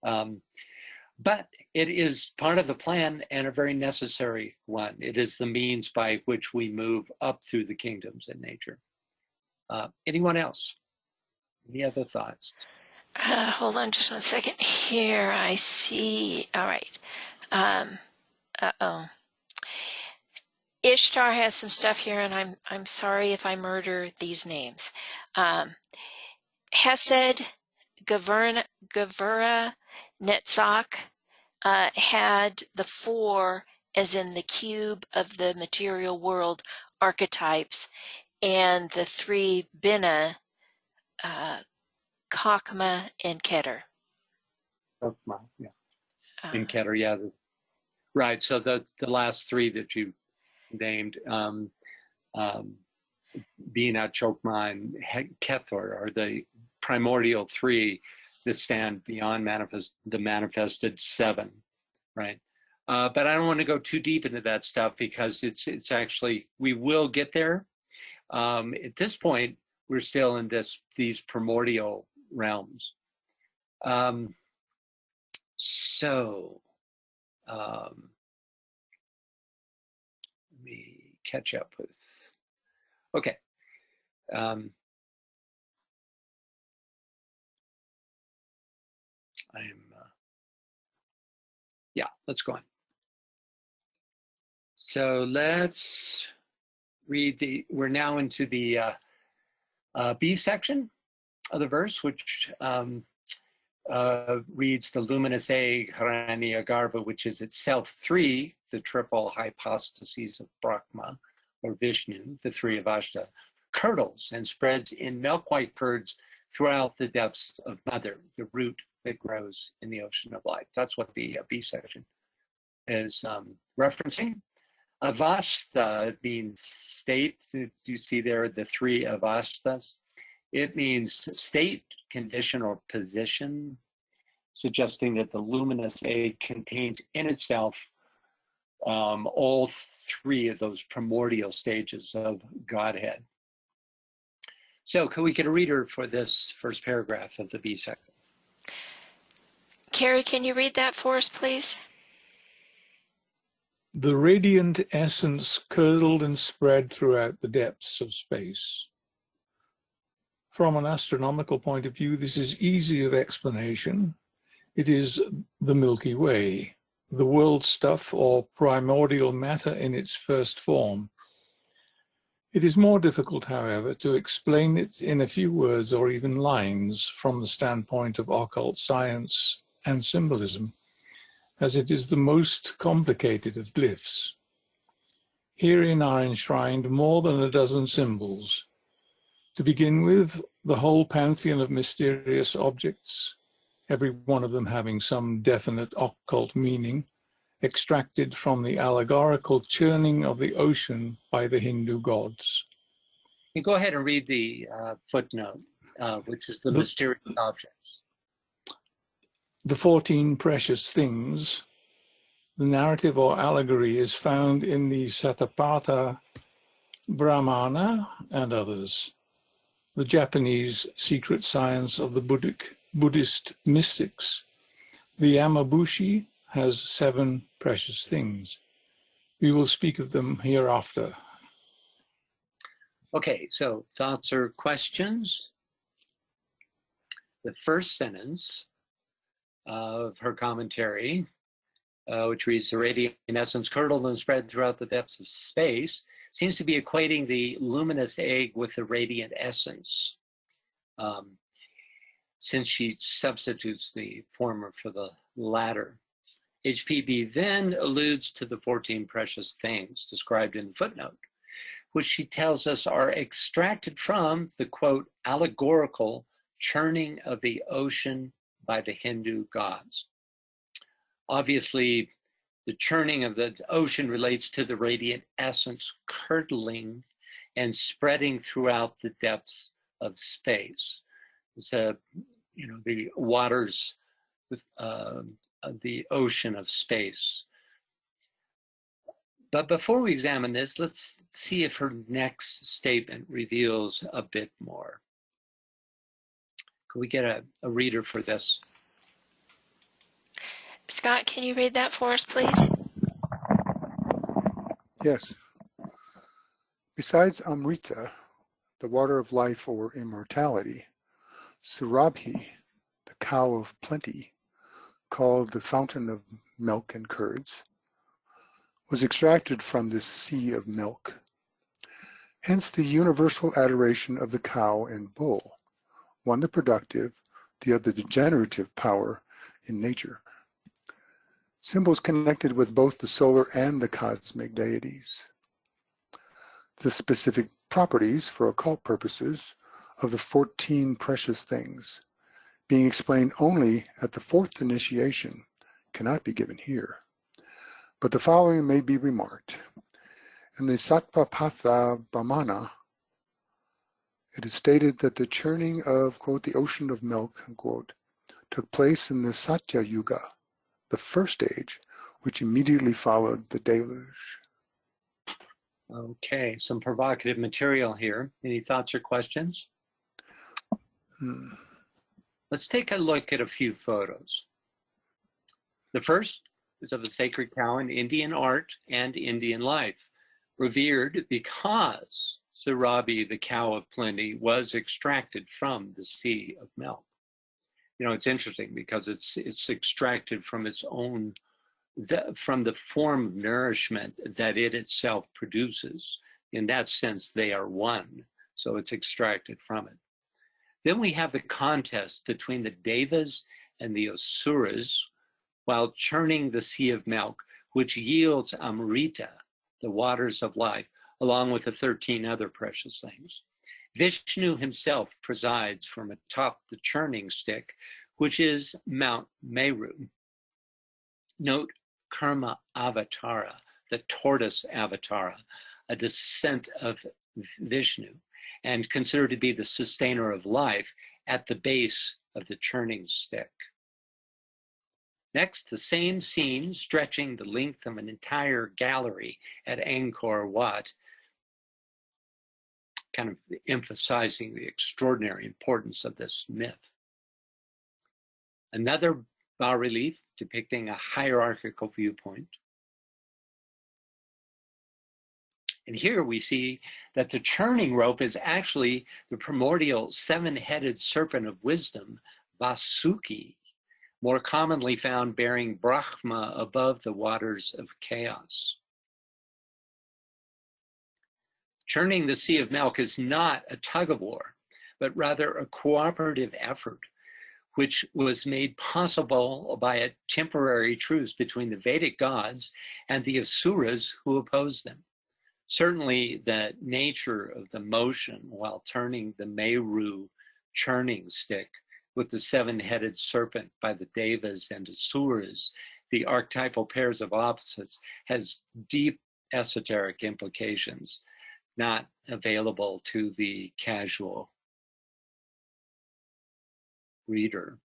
But it is part of the plan, and a very necessary one. It is the means by which we move up through the kingdoms in nature. Anyone else? Any other thoughts? Hold on just one second here. I see. All right. Uh-oh. Ishtar has some stuff here, and I'm sorry if I murder these names. Hesed, Gevura, Netzach had the 4 as in the cube of the material world archetypes, and the 3 Bina, Chokmah, and Keter. Chokmah, yeah. And Keter, yeah. Right, so the last 3 that you named, Bina, Chokmah, and Keter, are the primordial 3 that stand beyond the manifested 7, right? But I don't want to go too deep into that stuff, because it's actually, we will get there. At this point, we're still in these primordial realms. Let me catch up with, okay. Yeah, let's go on. So let's read we're now into the B section of the verse, which reads the luminous egg, Hiranyagarva, which is itself three, the triple hypostases of Brahma, or Vishnu, the three of Ashta, curdles and spreads in milk-white curds throughout the depths of Mother, the root that grows in the ocean of life. That's what the B section is referencing. Avastha means state. Do you see there the three avasthas? It means state, condition, or position, suggesting that the luminous egg contains in itself all three of those primordial stages of Godhead. So can we get a reader for this first paragraph of the B section? Carrie, can you read that for us, please? The radiant essence curdled and spread throughout the depths of space. From an astronomical point of view, this is easy of explanation. It is the Milky Way, the world stuff or primordial matter in its first form. It is more difficult, however, to explain it in a few words or even lines from the standpoint of occult science and symbolism, as it is the most complicated of glyphs. Herein are enshrined more than a dozen symbols. To begin with, the whole pantheon of mysterious objects, every one of them having some definite occult meaning, extracted from the allegorical churning of the ocean by the Hindu gods. You go ahead and read the footnote, which is the mysterious objects. The 14 precious things. The narrative or allegory is found in the Satapatha Brahmana and others. The Japanese secret science of the Buddhist mystics. The Yamabushi has 7 precious things. We will speak of them hereafter. Okay, so thoughts or questions? The first sentence of her commentary, which reads, the radiant essence curdled and spread throughout the depths of space, seems to be equating the luminous egg with the radiant essence, since she substitutes the former for the latter. HPB then alludes to the 14 precious things described in the footnote, which she tells us are extracted from the, quote, allegorical churning of the ocean by the Hindu gods. Obviously, the churning of the ocean relates to the radiant essence curdling and spreading throughout the depths of space. It's the waters of the ocean of space. But before we examine this, let's see if her next statement reveals a bit more. Can we get a reader for this? Scott, can you read that for us, please? Yes. Besides Amrita, the water of life or immortality, Surabhi, the cow of plenty, called the fountain of milk and curds, was extracted from this sea of milk. Hence the universal adoration of the cow and bull, one the productive, the other the generative power in nature. Symbols connected with both the solar and the cosmic deities. The specific properties for occult purposes of the 14 precious things, being explained only at the 4th initiation, cannot be given here. But the following may be remarked. In the Satapatha Brahmana, it is stated that the churning of, quote, the ocean of milk, unquote, took place in the Satya Yuga, the first age, which immediately followed the deluge. Okay, some provocative material here. Any thoughts or questions? Let's take a look at a few photos. The first is of a sacred cow in Indian art and Indian life, revered because Surabhi, the cow of plenty, was extracted from the sea of milk. You know, it's interesting because it's extracted from its own from the form of nourishment that it itself produces. In that sense, they are one, so it's extracted from it. Then we have the contest between the Devas and the Asuras while churning the sea of milk, which yields Amrita, the waters of life, along with the 13 other precious things. Vishnu himself presides from atop the churning stick, which is Mount Meru. Note Karma Avatara, the tortoise Avatara, a descent of Vishnu, and considered to be the sustainer of life at the base of the churning stick. Next, the same scene stretching the length of an entire gallery at Angkor Wat, kind of emphasizing the extraordinary importance of this myth. Another bas-relief depicting a hierarchical viewpoint. And here we see that the churning rope is actually the primordial seven-headed serpent of wisdom, Vasuki, more commonly found bearing Brahma above the waters of chaos. Churning the sea of milk is not a tug-of-war, but rather a cooperative effort, which was made possible by a temporary truce between the Vedic gods and the Asuras who opposed them. Certainly, the nature of the motion while turning the Meru churning stick with the seven-headed serpent by the Devas and Asuras, the archetypal pairs of opposites, has deep esoteric implications, not available to the casual reader.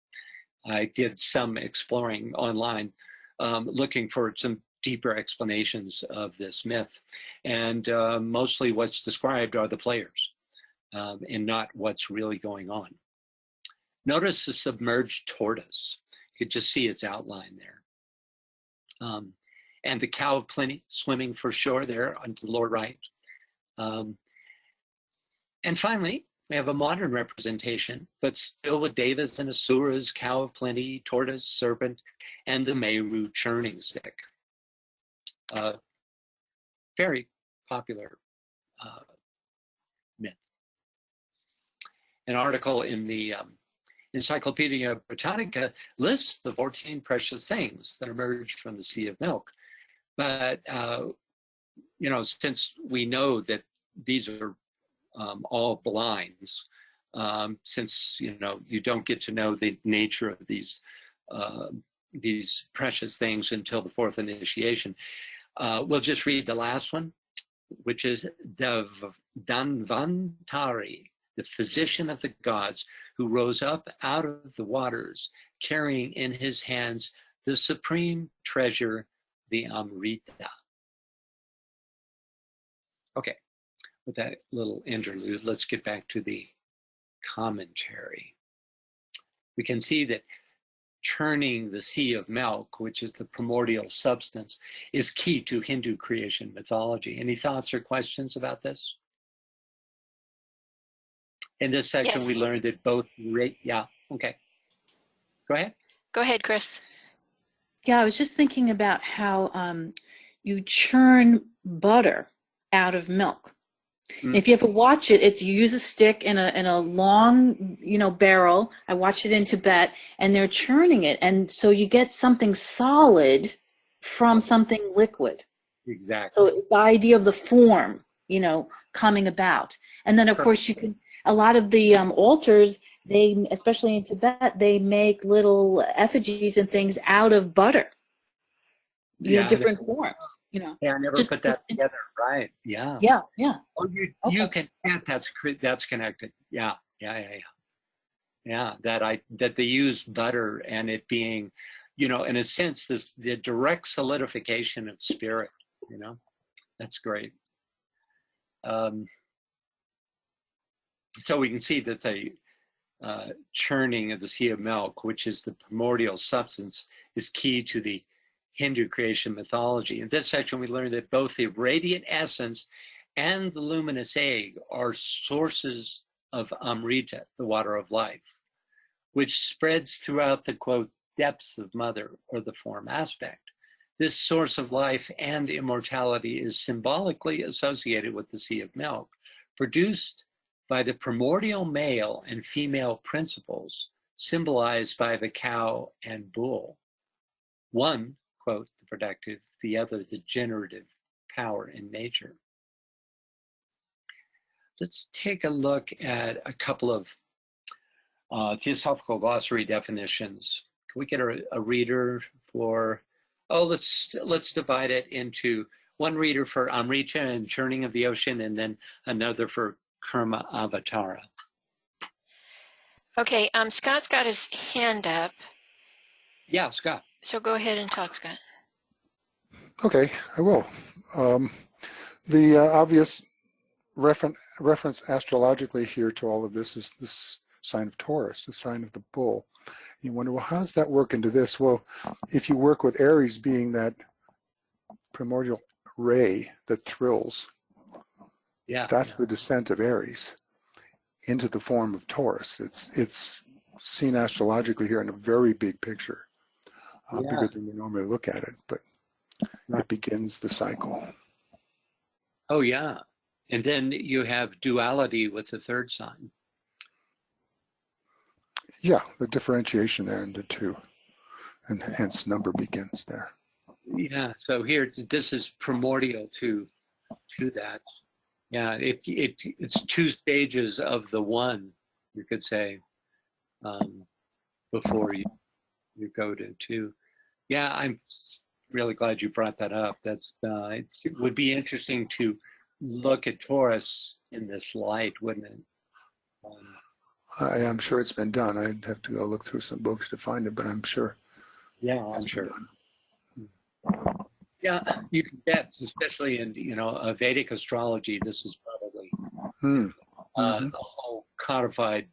I did some exploring online, looking for some deeper explanations of this myth. And mostly what's described are the players and not what's really going on. Notice the submerged tortoise. You could just see its outline there. And the cow of plenty swimming for shore there on the lower right. And finally, we have a modern representation, but still with Devas and Asuras, cow of plenty, tortoise, serpent, and the Meru churning stick. Very popular myth. An article in the Encyclopedia Britannica lists the 14 precious things that emerged from the Sea of Milk. But, you know, since we know that these are all blinds, since, you know, you don't get to know the nature of these precious things until the fourth initiation, we'll just read the last one, which is Dhanvantari, the physician of the gods, who rose up out of the waters, carrying in his hands the supreme treasure, the Amrita. Okay, with that little interlude, let's get back to the commentary. We can see that churning the sea of milk, which is the primordial substance, is key to Hindu creation mythology. Any thoughts or questions about this? In this section, Yes. we learned that both, yeah, okay. Go ahead. Go ahead, Chris. Yeah, I was just thinking about how you churn butter out of milk. If you ever watch it, it's you use a stick in a long, you know, barrel. I watched it in Tibet, and they're churning it, and so you get something solid from something liquid. Exactly. So the idea of the form, you know, coming about, and then of course you can. A lot of the altars, they, especially in Tibet, they make little effigies and things out of butter. You know, different forms. You know. Yeah, I never put that together. Right. Yeah. Yeah. Yeah. Oh, you can. Yeah, that's connected. Yeah. Yeah. That they use butter and it being, you know, in a sense, the direct solidification of spirit. You know, that's great. So we can see that the churning of the sea of milk, which is the primordial substance, is key to the Hindu creation mythology. In this section, we learned that both the radiant essence and the luminous egg are sources of Amrita, the water of life, which spreads throughout the, quote, depths of mother, or the form aspect. This source of life and immortality is symbolically associated with the sea of milk, produced by the primordial male and female principles symbolized by the cow and bull. One, quote, the productive, the other, the generative power in nature. Let's take a look at a couple of theosophical glossary definitions. Can we get a reader for, let's divide it into one reader for Amrita and churning of the ocean, and then another for Karma Avatara. Okay, Scott's got his hand up. Yeah, Scott. So go ahead and talk, Scott. Okay, I will. The obvious reference astrologically here to all of this is this sign of Taurus, the sign of the bull. You wonder, well, how does that work into this? Well, if you work with Aries being that primordial ray that thrills, that's the descent of Aries into the form of Taurus. It's seen astrologically here in a very big picture, bigger than you normally look at it, but it begins the cycle. Oh yeah, and then you have duality with the third sign. Yeah, the differentiation there into two, and hence number begins there. Yeah, so here, this is primordial to that. Yeah, it's two stages of the one, you could say, before you go to two. Yeah, I'm really glad you brought that up. That's it would be interesting to look at Taurus in this light, wouldn't it? I am sure it's been done. I'd have to go look through some books to find it, but I'm sure. Yeah, I'm sure. Yeah, you can bet, especially in Vedic astrology, this is probably the whole codified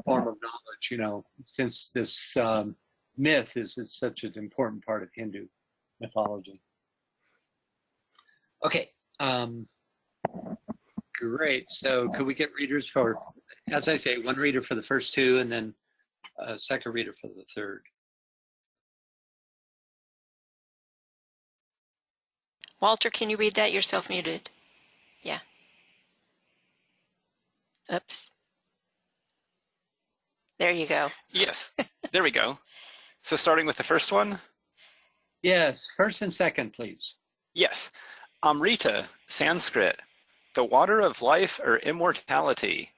form of knowledge. Since this myth is such an important part of Hindu mythology. Okay, great. So could we get readers for, as I say, one reader for the first two, and then a second reader for the third? Walter, can you read that? You're self-muted. Yeah. Oops. There you go. Yes, there we go. So starting with the first one? Yes, first and second, please. Yes. Amrita, Sanskrit, the water of life or immortality,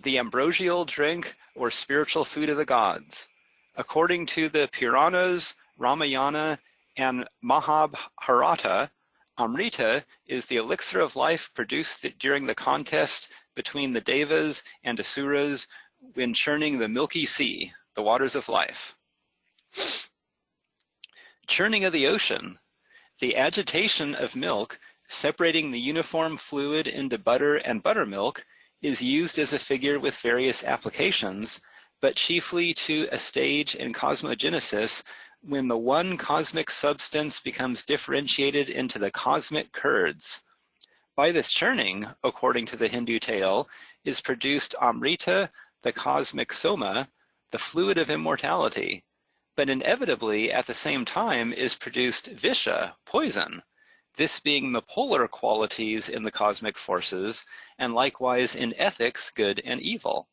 the ambrosial drink or spiritual food of the gods. According to the Puranas, Ramayana, and Mahabharata, Amrita is the elixir of life produced during the contest between the Devas and Asuras when churning the milky sea, the waters of life. Churning of the ocean, the agitation of milk separating the uniform fluid into butter and buttermilk is used as a figure with various applications, but chiefly to a stage in cosmogenesis when the one cosmic substance becomes differentiated into the cosmic curds. By this churning, according to the Hindu tale, is produced Amrita, the cosmic soma, the fluid of immortality, but inevitably at the same time is produced Visha, poison, this being the polar qualities in the cosmic forces, and likewise in ethics, good and evil.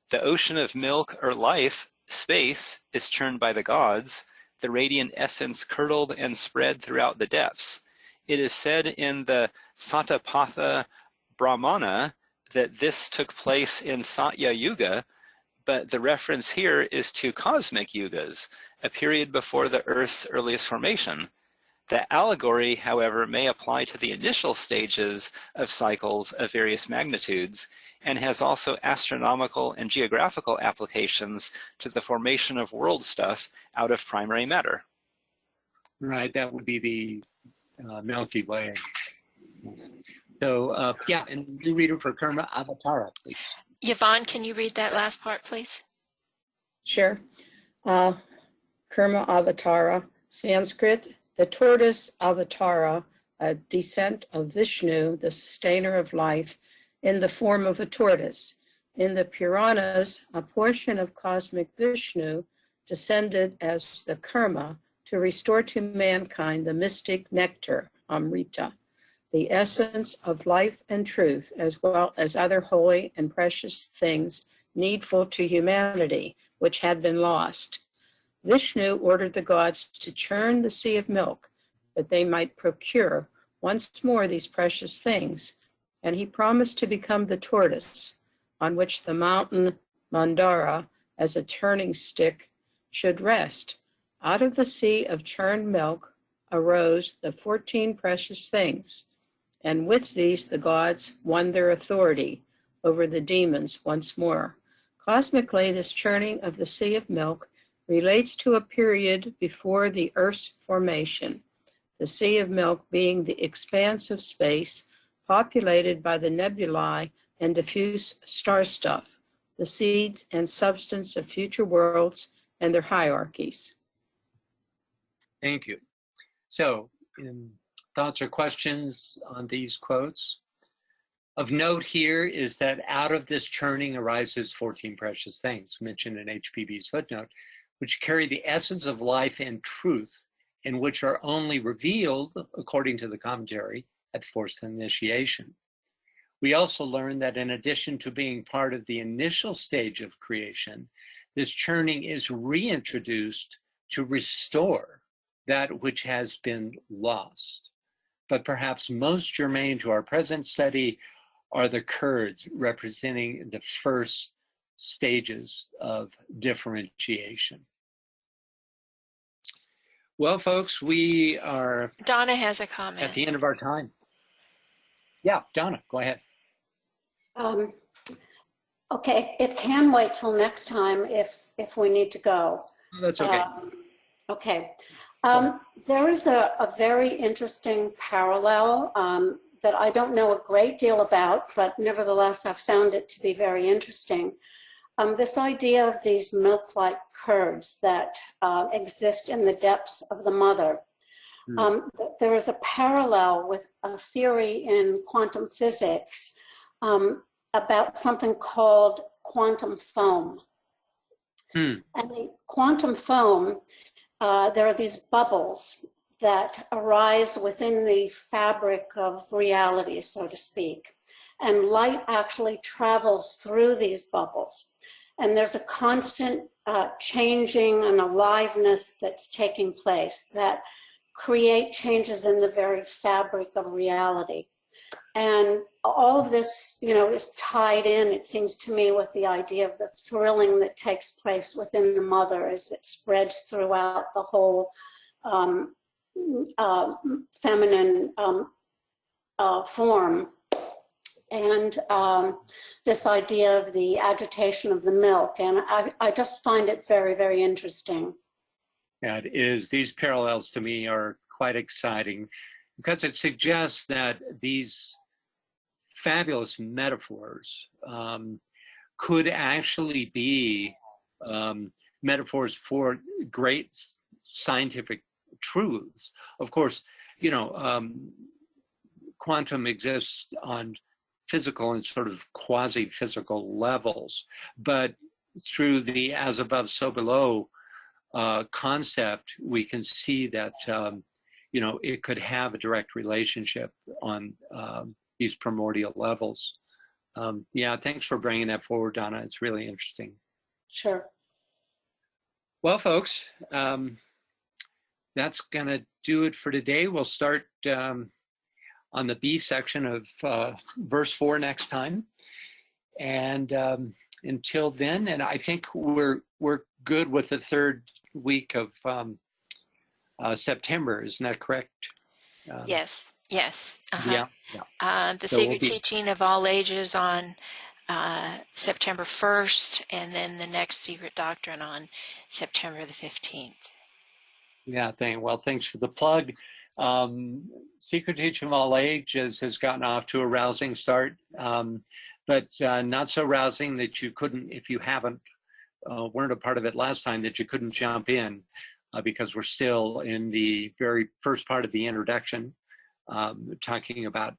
The ocean of milk or life, space, is churned by the gods, the radiant essence curdled and spread throughout the depths. It is said in the Satapatha Brahmana that this took place in Satya Yuga, but the reference here is to cosmic yugas, a period before the Earth's earliest formation. The allegory, however, may apply to the initial stages of cycles of various magnitudes, and has also astronomical and geographical applications to the formation of world stuff out of primary matter. Right, that would be the Milky Way. So, yeah, and new reader for Karma Avatara, please. Yvonne, can you read that last part, please? Sure. Karma Avatara, Sanskrit, the tortoise Avatara, a descent of Vishnu, the sustainer of life, in the form of a tortoise. In the Puranas, a portion of cosmic Vishnu descended as the Karma to restore to mankind the mystic nectar, Amrita, the essence of life and truth, as well as other holy and precious things needful to humanity, which had been lost. Vishnu ordered the gods to churn the sea of milk, that they might procure once more these precious things, and he promised to become the tortoise, on which the mountain Mandara, as a turning stick, should rest. Out of the sea of churned milk arose the 14 precious things, and with these the gods won their authority over the demons once more. Cosmically, this churning of the sea of milk relates to a period before the Earth's formation, the sea of milk being the expanse of space populated by the nebulae and diffuse star stuff, the seeds and substance of future worlds and their hierarchies. Thank you. So, thoughts or questions on these quotes? Of note here is that out of this churning arises 14 precious things, mentioned in HPB's footnote, which carry the essence of life and truth, and which are only revealed, according to the commentary, at forced initiation. We also learn that in addition to being part of the initial stage of creation, this churning is reintroduced to restore that which has been lost. But perhaps most germane to our present study are the Kurds, representing the first stages of differentiation. Well, folks, we are Donna has a comment. At the end of our time. Yeah, Donna, go ahead. Okay, it can wait till next time if we need to go. Oh, that's okay. Okay. There is a very interesting parallel that I don't know a great deal about, but nevertheless I found it to be very interesting. This idea of these milk-like curds that exist in the depths of the mother. There is a parallel with a theory in quantum physics about something called quantum foam. And the quantum foam, there are these bubbles that arise within the fabric of reality, so to speak. And light actually travels through these bubbles. And there's a constant changing and aliveness that's taking place that create changes in the very fabric of reality. And all of this, you know, is tied in, it seems to me, with the idea of the thrilling that takes place within the mother as it spreads throughout the whole feminine form. And this idea of the agitation of the milk. And I just find it very, very interesting. Yeah, it is. These parallels to me are quite exciting because it suggests that these fabulous metaphors could actually be metaphors for great scientific truths. Of course, you know, quantum exists on physical and sort of quasi-physical levels, but through the as above, so below concept, we can see that, you know, it could have a direct relationship on these primordial levels. Yeah, thanks for bringing that forward, Donna. It's really interesting. Sure. Well, folks, that's going to do it for today. We'll start on the B section of verse 4 next time. And until then, and I think we're good with the third week of September. Isn't that correct? Yes. Yes. Yeah. The So Secret Teaching of All Ages on September 1st, and then the next Secret Doctrine on September the 15th. Yeah, thanks for the plug. Secret Teaching of All Ages has gotten off to a rousing start, but not so rousing that you couldn't, if you weren't a part of it last time, that you couldn't jump in because we're still in the very first part of the introduction, talking about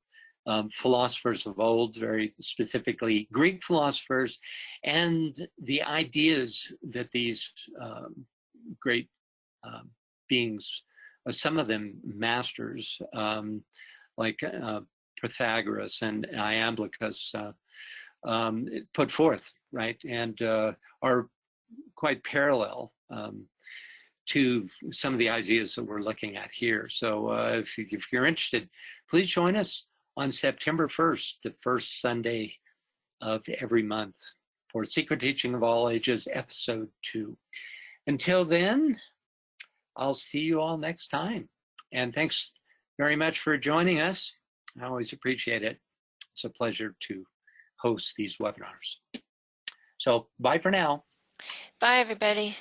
philosophers of old, very specifically Greek philosophers, and the ideas that these great beings, some of them masters, like Pythagoras and Iamblichus, put forth, right, and are quite parallel to some of the ideas that we're looking at here. So if you're interested, please join us on September 1st, the first Sunday of every month, for Secret Teaching of All Ages, Episode 2. Until then, I'll see you all next time. And thanks very much for joining us. I always appreciate it. It's a pleasure to host these webinars. So bye for now. Bye, everybody.